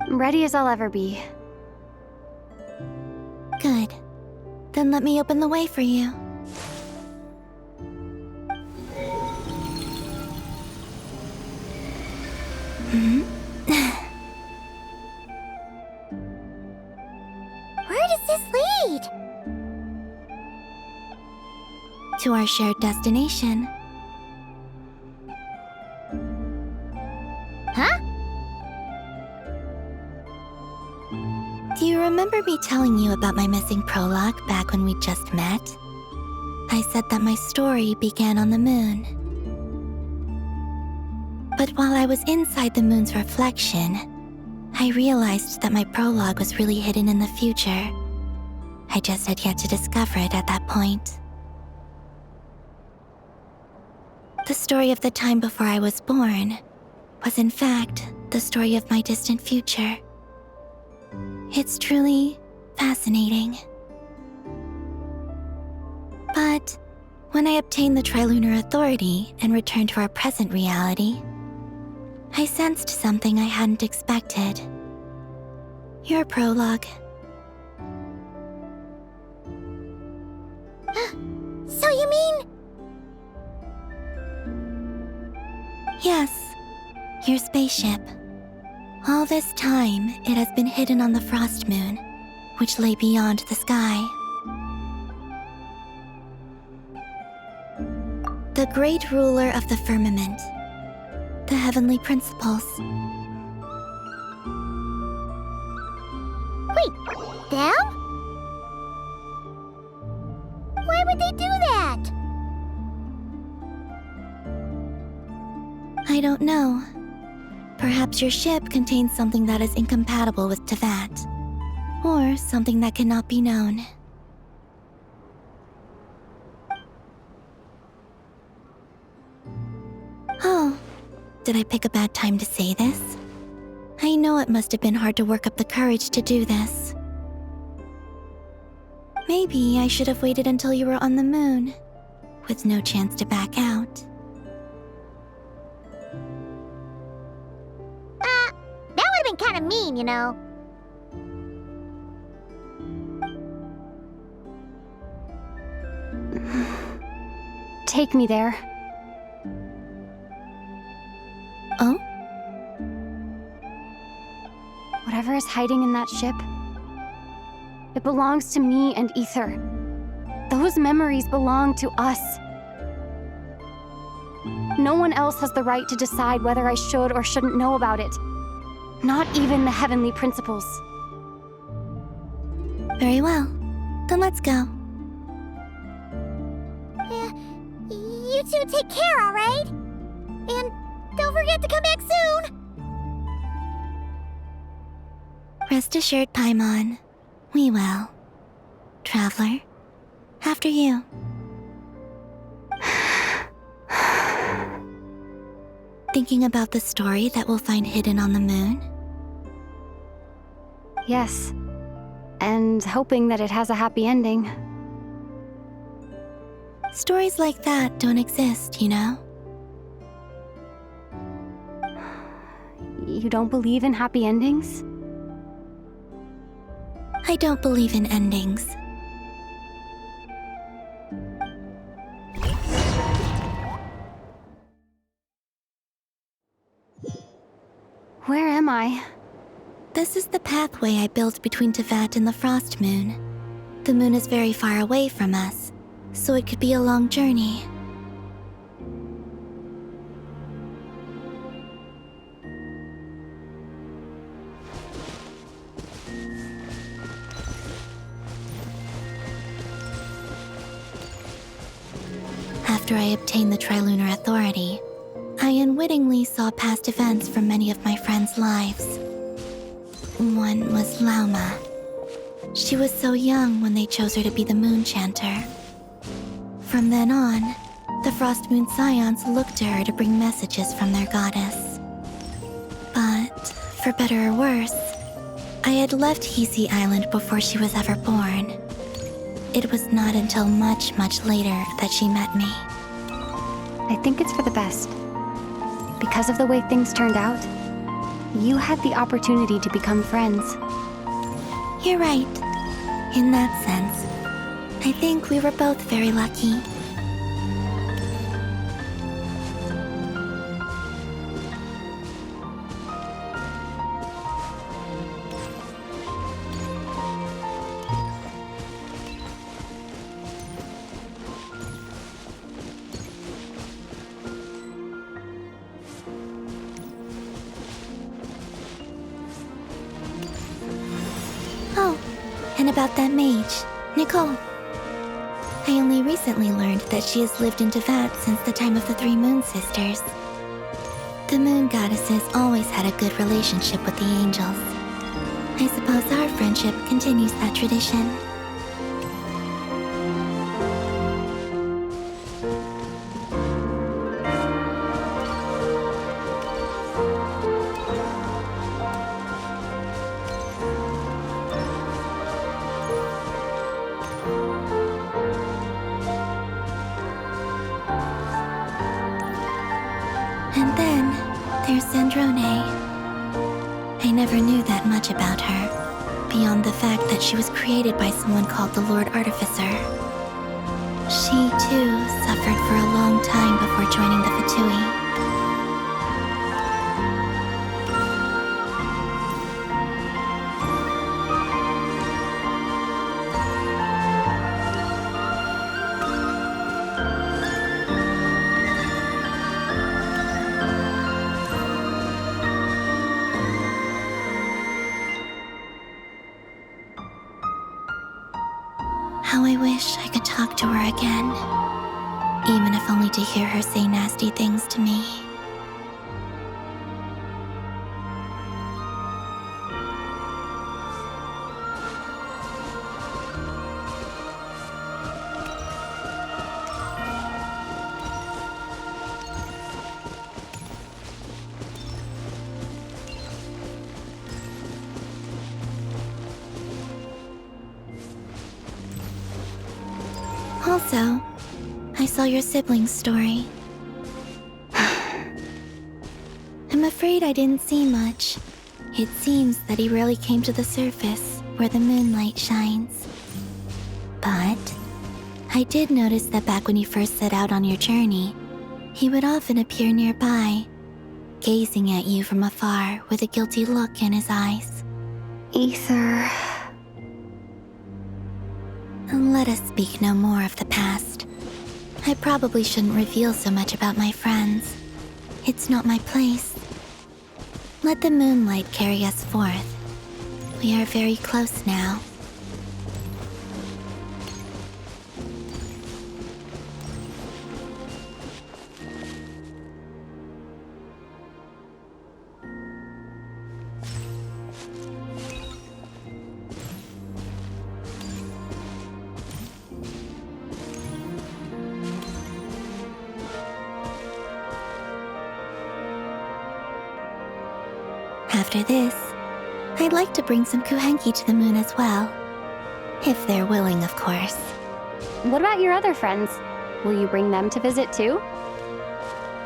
I'm ready as I'll ever be. Good. Then let me open the way for you. Where does this lead? To our shared destination. Huh? Do you remember me telling you about my missing prologue back when we just met? I said that my story began on the moon. But while I was inside the moon's reflection, I realized that my prologue was really hidden in the future. I just had yet to discover it at that point. The story of the time before I was born was in fact the story of my distant future. It's truly fascinating. But when I obtained the Trilunar Authority and returned to our present reality, I sensed something I hadn't expected. Your prologue. So you mean... Yes, your spaceship. All this time, it has been hidden on the Frost Moon, which lay beyond the sky. The great ruler of the firmament, the heavenly principles. Wait, them? Why would they do that? I don't know. Perhaps your ship contains something that is incompatible with Teyvat, or something that cannot be known. Oh, did I pick a bad time to say this? I know it must have been hard to work up the courage to do this. Maybe I should have waited until you were on the moon, with no chance to back out. That would have been kind of mean, you know. Take me there. Oh? Whatever is hiding in that ship, it belongs to me and Ether. Those memories belong to us. No one else has the right to decide whether I should or shouldn't know about it. Not even the heavenly principles. Very well. Then let's go. You two take care, alright? And don't forget to come back soon! Rest assured, Paimon. We will. Traveler, after you. Thinking about the story that we'll find hidden on the moon? Yes. And hoping that it has a happy ending. Stories like that don't exist, you know? You don't believe in happy endings? I don't believe in endings. Where am I? This is the pathway I built between Teyvat and the Frost Moon. The moon is very far away from us, so it could be a long journey. After I obtained the Trilunar Authority, I unwittingly saw past events from many of my friends' lives. One was Lauma. She was so young when they chose her to be the Moon Chanter. From then on, the Frost Moon Scions looked to her to bring messages from their goddess. But, for better or worse, I had left Hisi Island before she was ever born. It was not until much, much later that she met me. I think it's for the best. Because of the way things turned out, you had the opportunity to become friends. You're right. In that sense, I think we were both very lucky. Oh, and about that mage, Nicole. I only recently learned that she has lived in Teyvat since the time of the Three Moon Sisters. The Moon Goddesses always had a good relationship with the angels. I suppose our friendship continues that tradition. And then, there's Sandrone. I never knew that much about her, beyond the fact that she was created by someone called the Lord Artificer. She, too, suffered for a long time before joining the Fatui. How I wish I could talk to her again. Even if only to hear her say nasty things to me. Also, I saw your sibling's story. I'm afraid I didn't see much. It seems that he rarely came to the surface where the moonlight shines. But I did notice that back when you first set out on your journey, he would often appear nearby, gazing at you from afar with a guilty look in his eyes. Ether. Let us speak no more of the past. I probably shouldn't reveal so much about my friends. It's not my place. Let the moonlight carry us forth. We are very close now. After this, I'd like to bring some kuhenki to the moon as well. If they're willing, of course. What about your other friends? Will you bring them to visit too?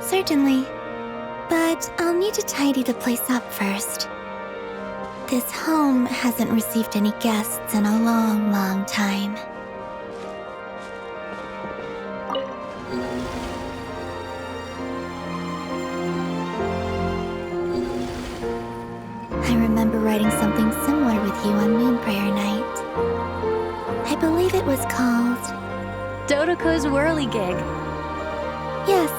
Certainly. But I'll need to tidy the place up first. This home hasn't received any guests in a long, long time. I remember writing something similar with you on Moon Prayer Night. I believe it was called... Dotoko's Whirligig. Yes,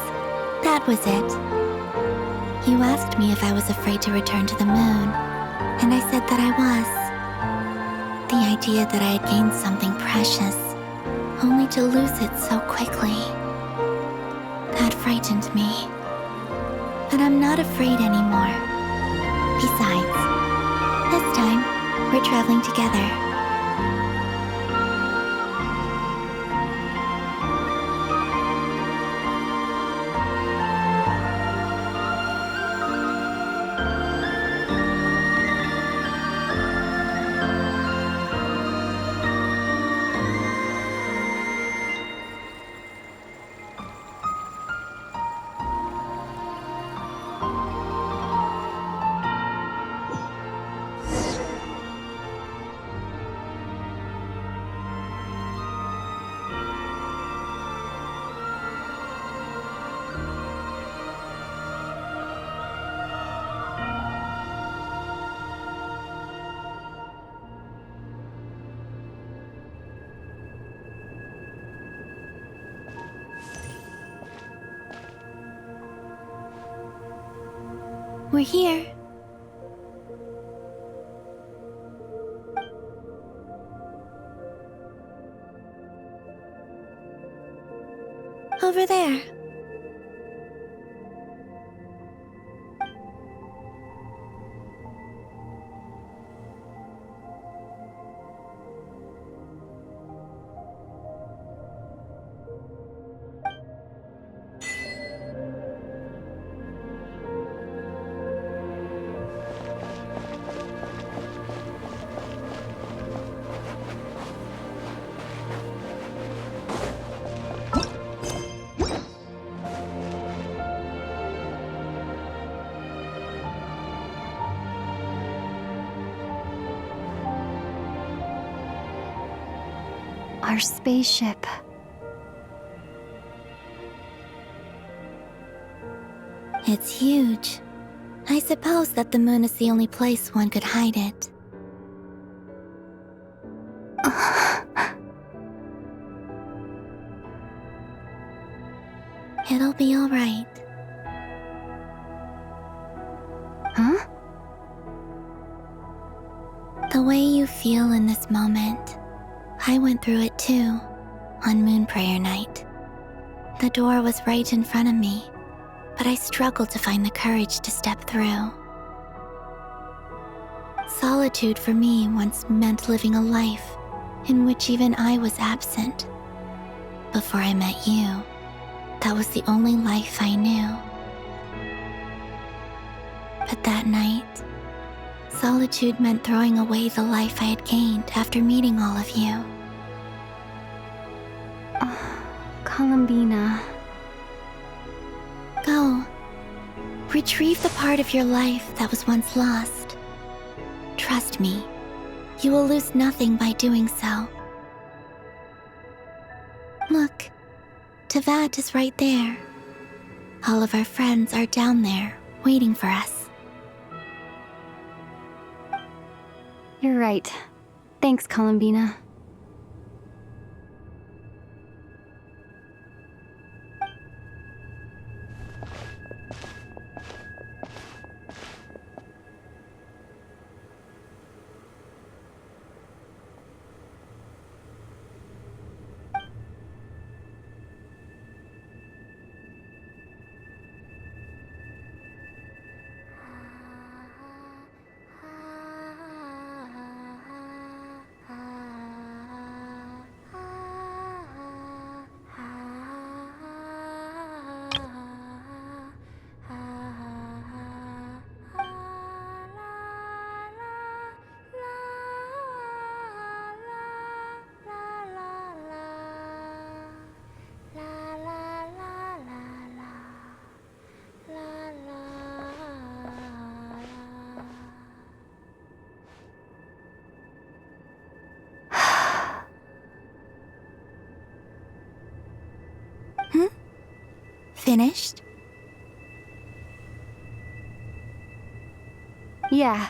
that was it. You asked me if I was afraid to return to the moon, and I said that I was. The idea that I had gained something precious, only to lose it so quickly. That frightened me. But I'm not afraid anymore. Besides, this time, we're traveling together. We're here. Over there. Our spaceship. It's huge. I suppose that the moon is the only place one could hide it. It'll be all right. Huh? The way you feel in this moment, I went through it too, on Moon Prayer Night. The door was right in front of me, but I struggled to find the courage to step through. Solitude for me once meant living a life in which even I was absent. Before I met you, that was the only life I knew. But that night, solitude meant throwing away the life I had gained after meeting all of you. Columbina. Go. Retrieve the part of your life that was once lost. Trust me, you will lose nothing by doing so. Look, Teyvat is right there. All of our friends are down there, waiting for us. You're right. Thanks, Columbina. Finished? Yeah.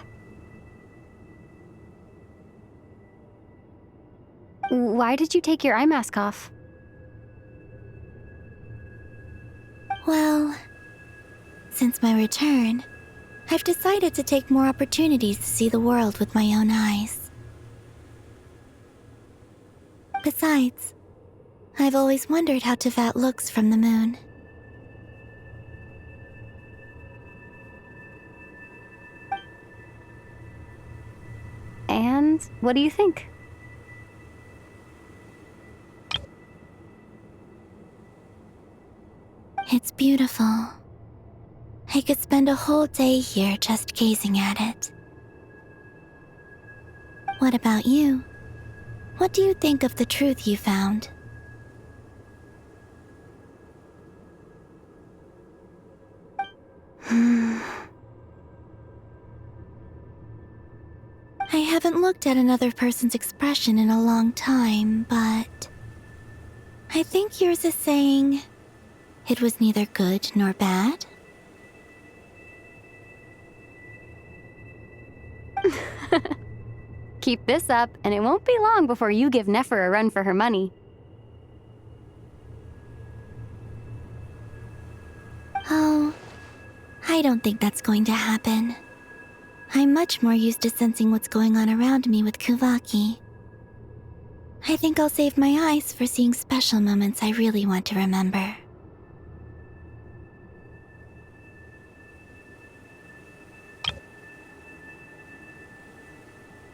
Why did you take your eye mask off? Well, since my return, I've decided to take more opportunities to see the world with my own eyes. Besides, I've always wondered how Teyvat looks from the moon. And what do you think? It's beautiful. I could spend a whole day here just gazing at it. What about you? What do you think of the truth you found? I haven't looked at another person's expression in a long time, but I think yours is saying it was neither good nor bad. Keep this up, and it won't be long before you give Nefer a run for her money. Oh, I don't think that's going to happen. I'm much more used to sensing what's going on around me with Kuvaki. I think I'll save my eyes for seeing special moments I really want to remember.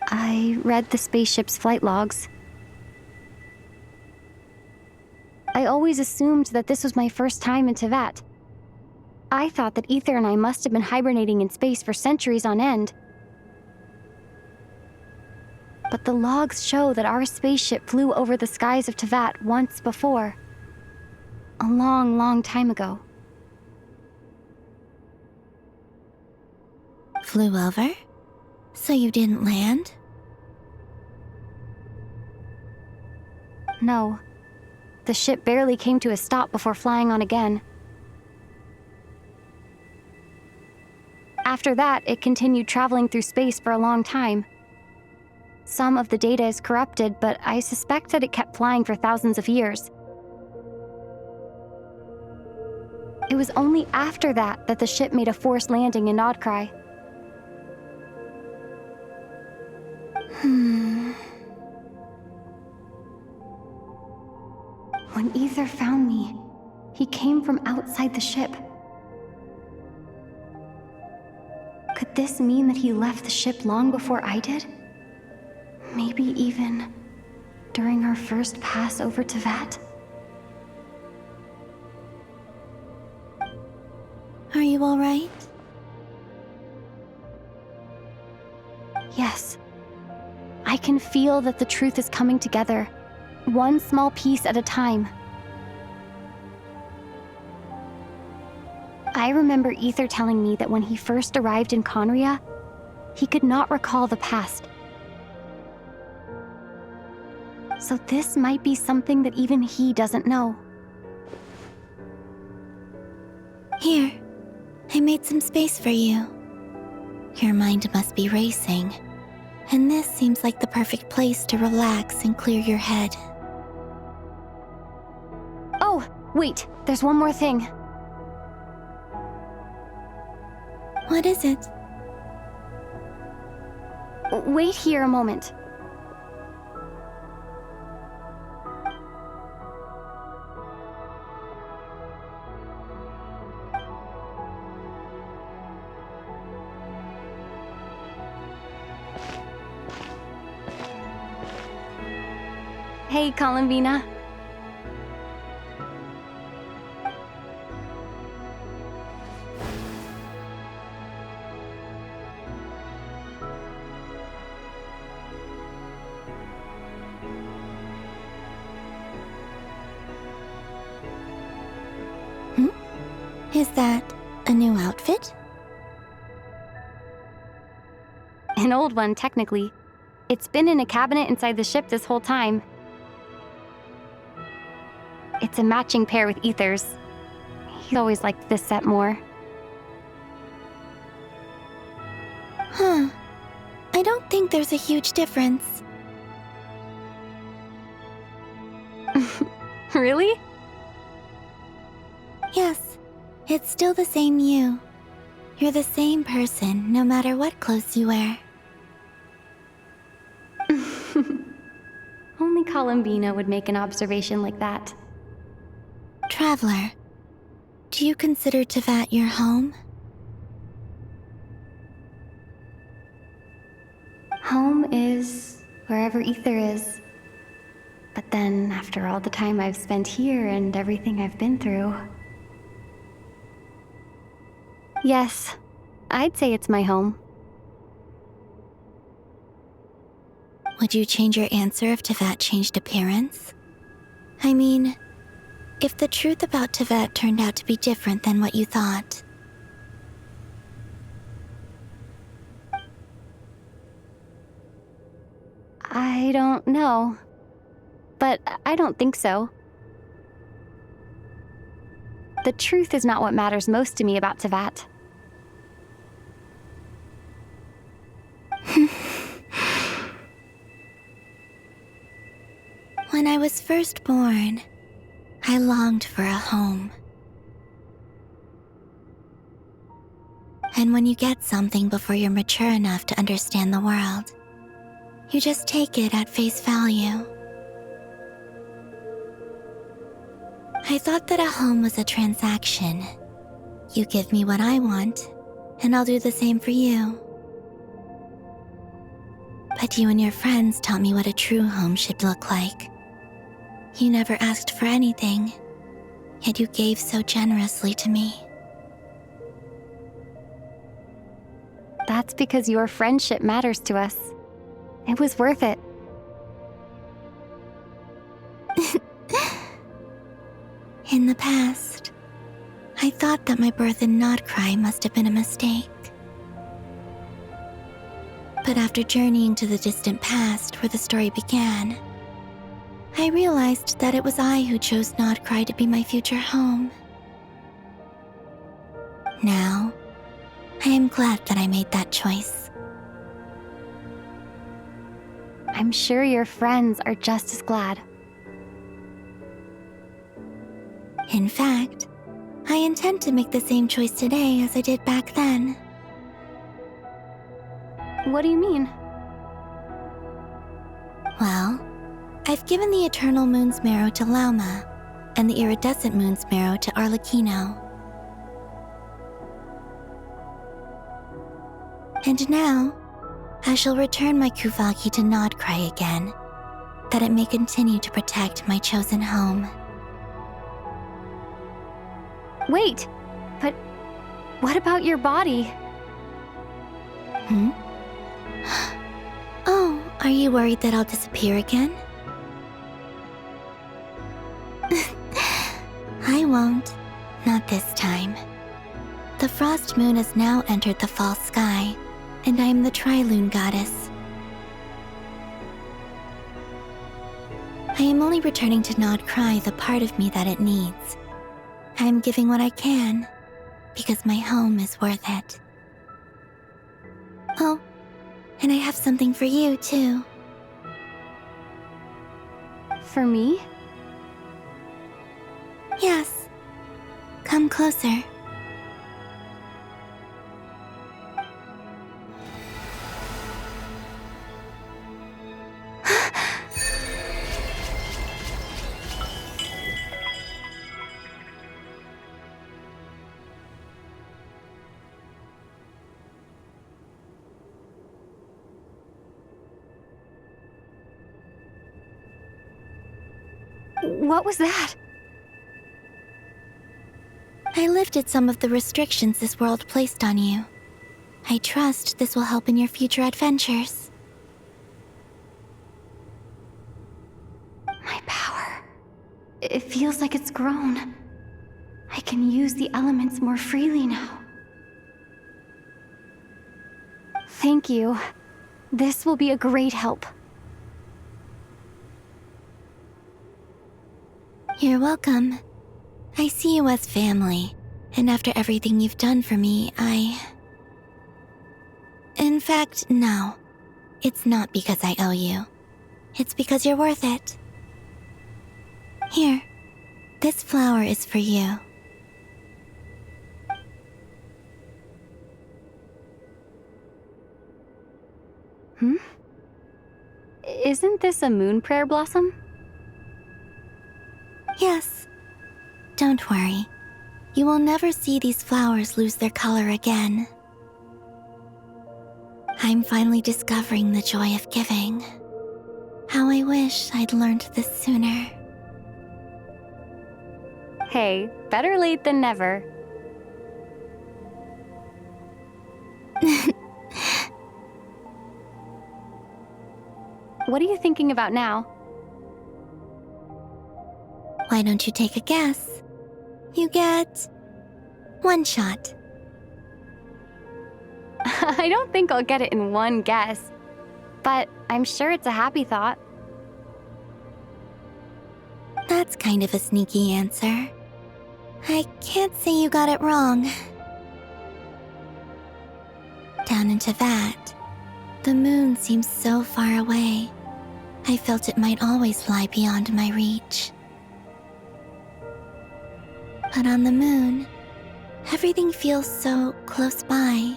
I read the spaceship's flight logs. I always assumed that this was my first time in Teyvat. I thought that Ether and I must have been hibernating in space for centuries on end. But the logs show that our spaceship flew over the skies of Teyvat once before. A long, long time ago. Flew over? So you didn't land? No. The ship barely came to a stop before flying on again. After that, it continued traveling through space for a long time. Some of the data is corrupted, but I suspect that it kept flying for thousands of years. It was only after that that the ship made a forced landing in DOTTORE. When Ether found me, he came from outside the ship. Could this mean that he left the ship long before I did? Maybe even during our first pass over to Vat? Are you all right? Yes. I can feel that the truth is coming together, one small piece at a time. I remember Ether telling me that when he first arrived in Conria, he could not recall the past. So this might be something that even he doesn't know. Here, I made some space for you. Your mind must be racing, and this seems like the perfect place to relax and clear your head. Oh, wait, there's one more thing. What is it? Wait here a moment. Hey, Columbina. Is that a new outfit? An old one, technically. It's been in a cabinet inside the ship this whole time. It's a matching pair with Ether's. He always liked this set more. Huh. I don't think there's a huge difference. Really? Yes. It's still the same you. You're the same person, no matter what clothes you wear. Only Columbina would make an observation like that. Traveler, do you consider Teyvat your home? Home is wherever Ether is. But then, after all the time I've spent here and everything I've been through... Yes, I'd say it's my home. Would you change your answer if Teyvat changed appearance? I mean, if the truth about Teyvat turned out to be different than what you thought. I don't know. But I don't think so. The truth is not what matters most to me about Teyvat. When I was first born, I longed for a home. And when you get something before you're mature enough to understand the world, you just take it at face value. I thought that a home was a transaction. You give me what I want, and I'll do the same for you. But you and your friends taught me what a true home should look like. You never asked for anything, yet you gave so generously to me. That's because your friendship matters to us. It was worth it. In the past, I thought that my birth in Nodcry must have been a mistake. But after journeying to the distant past where the story began, I realized that it was I who chose Nodcry to be my future home. Now, I am glad that I made that choice. I'm sure your friends are just as glad. In fact, I intend to make the same choice today as I did back then. What do you mean? Well, I've given the Eternal Moon's Marrow to Lauma, and the iridescent moon's marrow to Arlecchino. And now, I shall return my Kuvagi to Nodcry again, that it may continue to protect my chosen home. Wait, but what about your body? Oh, are you worried that I'll disappear again? I won't. Not this time. The frost moon has now entered the fall sky, and I am the Trilune goddess. I am only returning to Nodcry the part of me that it needs. I am giving what I can, because my home is worth it. Oh, and I have something for you, too. For me? Yes. Come closer. What was that? I lifted some of the restrictions this world placed on you. I trust this will help in your future adventures. My power. It feels like it's grown. I can use the elements more freely now. Thank you. This will be a great help. You're welcome. I see you as family, and after everything you've done for me, In fact, no. It's not because I owe you. It's because you're worth it. Here, this flower is for you. Isn't this a moon prayer blossom? Yes. Don't worry. You will never see these flowers lose their color again. I'm finally discovering the joy of giving. How I wish I'd learned this sooner. Hey, better late than never. What are you thinking about now? Why don't you take a guess? You get 1 shot. I don't think I'll get it in one guess, but I'm sure it's a happy thought. That's kind of a sneaky answer. I can't say you got it wrong. Down into that, the moon seems so far away. I felt it might always lie beyond my reach. But on the moon, everything feels so close by.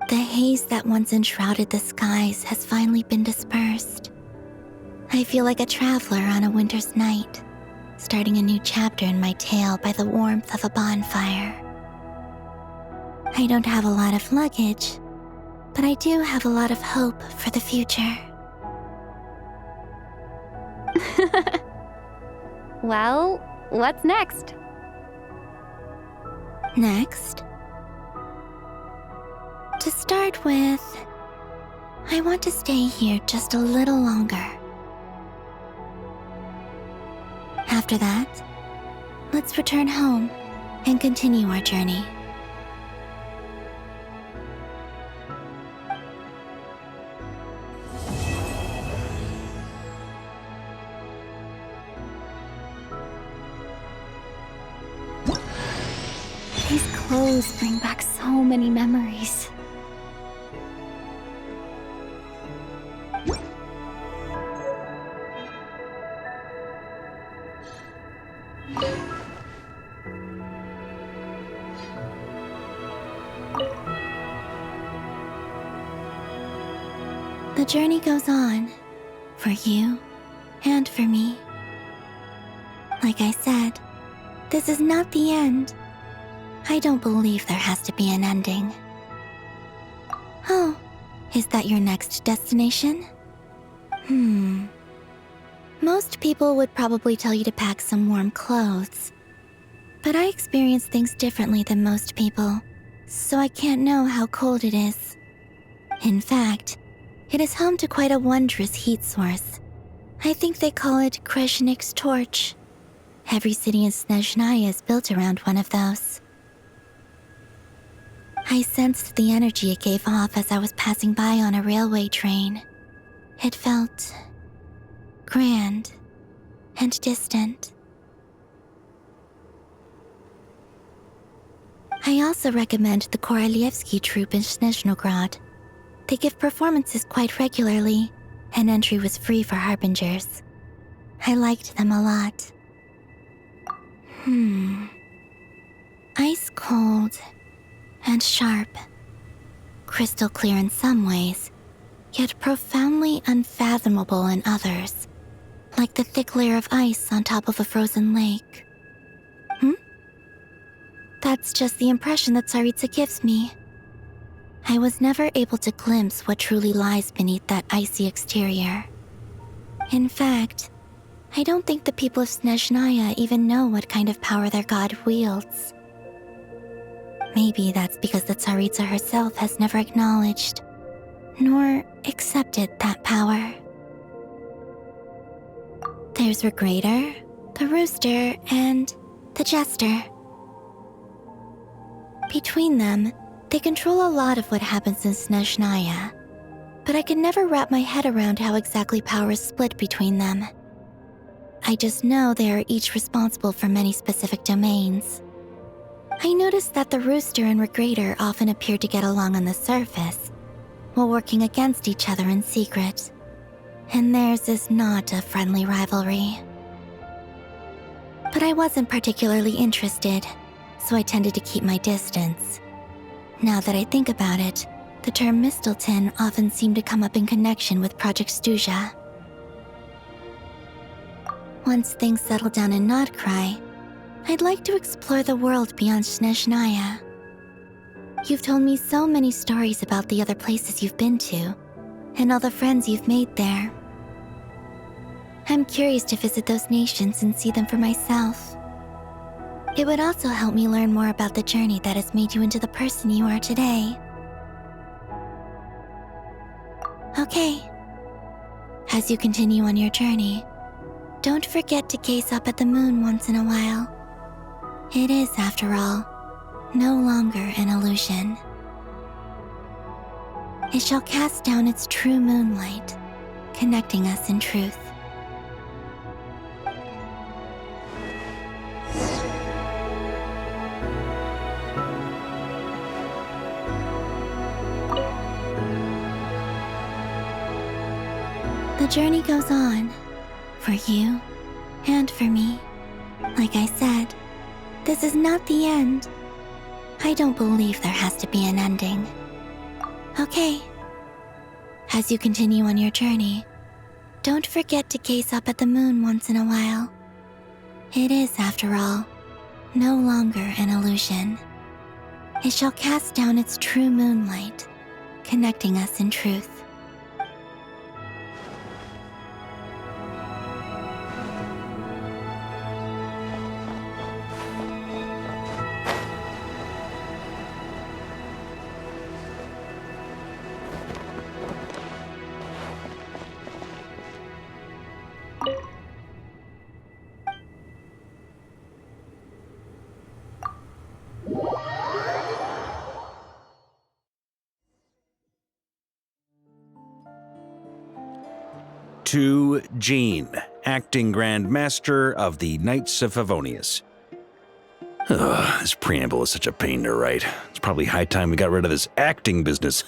The haze that once enshrouded the skies has finally been dispersed. I feel like a traveler on a winter's night, starting a new chapter in my tale by the warmth of a bonfire. I don't have a lot of luggage, but I do have a lot of hope for the future. Well, what's next? Next? To start with, I want to stay here just a little longer. After that, let's return home and continue our journey. These clothes bring back so many memories. The journey goes on, for you and for me. Like I said, this is not the end. I don't believe there has to be an ending. Oh, is that your next destination? Most people would probably tell you to pack some warm clothes. But I experience things differently than most people, so I can't know how cold it is. In fact, it is home to quite a wondrous heat source. I think they call it Kreshnik's torch. Every city in Snezhnaya is built around one of those. I sensed the energy it gave off as I was passing by on a railway train. It felt grand and distant. I also recommend the Korolievsky troupe in Snezhnograd. They give performances quite regularly, and entry was free for harbingers. I liked them a lot. Ice cold and sharp. Crystal clear in some ways, yet profoundly unfathomable in others, like the thick layer of ice on top of a frozen lake. That's just the impression that Tsaritsa gives me. I was never able to glimpse what truly lies beneath that icy exterior. In fact, I don't think the people of Snezhnaya even know what kind of power their god wields. Maybe that's because the Tsaritsa herself has never acknowledged nor accepted that power. There's Regrator, the Rooster, and the Jester. Between them, they control a lot of what happens in Snezhnaya, but I can never wrap my head around how exactly power is split between them. I just know they are each responsible for many specific domains. I noticed that the Rooster and Regrator often appear to get along on the surface, while working against each other in secret, and theirs is not a friendly rivalry. But I wasn't particularly interested, so I tended to keep my distance. Now that I think about it, the term Mistelton often seemed to come up in connection with Project Stuja. Once things settle down in Nodcry, I'd like to explore the world beyond Snezhnaya. You've told me so many stories about the other places you've been to, and all the friends you've made there. I'm curious to visit those nations and see them for myself. It would also help me learn more about the journey that has made you into the person you are today. Okay. As you continue on your journey, don't forget to gaze up at the moon once in a while. It is, after all, no longer an illusion. It shall cast down its true moonlight, connecting us in truth. The journey goes on, for you and for me. Like I said, this is not the end. I don't believe there has to be an ending. Okay. As you continue on your journey, don't forget to gaze up at the moon once in a while. It is, after all, no longer an illusion. It shall cast down its true moonlight, connecting us in truth. To Jean, acting Grand Master of the Knights of Favonius. Ugh, this preamble is such a pain to write. It's probably high time we got rid of this acting business.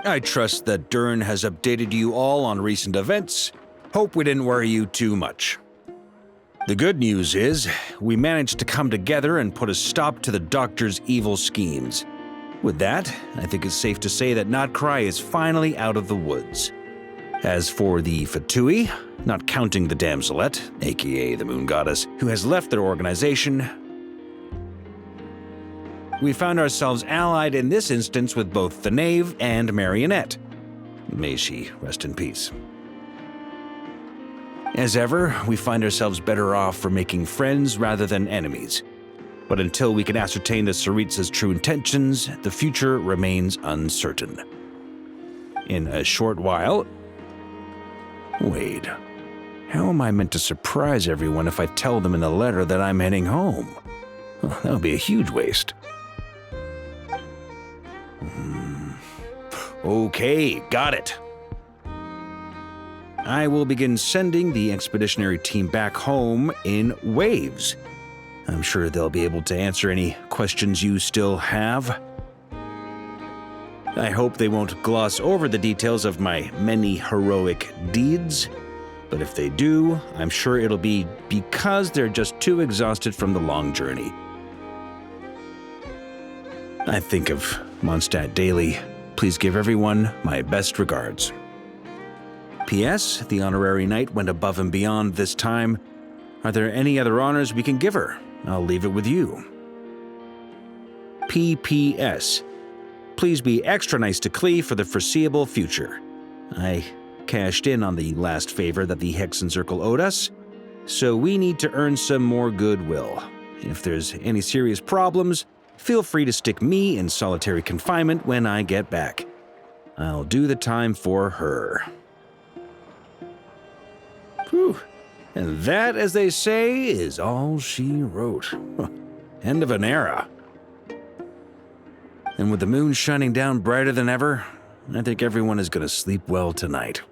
I trust that Dern has updated you all on recent events. Hope we didn't worry you too much. The good news is, we managed to come together and put a stop to the Doctor's evil schemes. With that, I think it's safe to say that Nodcry is finally out of the woods. As for the Fatui, not counting the Damselette, aka the Moon Goddess, who has left their organization, we found ourselves allied in this instance with both the Knave and Marionette. May she rest in peace. As ever, we find ourselves better off for making friends rather than enemies. But until we can ascertain the Tsaritsa's true intentions, the future remains uncertain. In a short while... Wait, how am I meant to surprise everyone if I tell them in the letter that I'm heading home? Well, that would be a huge waste. Okay, got it. I will begin sending the expeditionary team back home in waves. I'm sure they'll be able to answer any questions you still have. I hope they won't gloss over the details of my many heroic deeds, but if they do, I'm sure it'll be because they're just too exhausted from the long journey. I think of Mondstadt daily. Please give everyone my best regards. P.S. The honorary knight went above and beyond this time. Are there any other honors we can give her? I'll leave it with you. P.P.S. Please be extra nice to Klee for the foreseeable future. I cashed in on the last favor that the Hexen Circle owed us, so we need to earn some more goodwill. If there's any serious problems, feel free to stick me in solitary confinement when I get back. I'll do the time for her. Whew. And that, as they say, is all she wrote. End of an era. And with the moon shining down brighter than ever, I think everyone is going to sleep well tonight.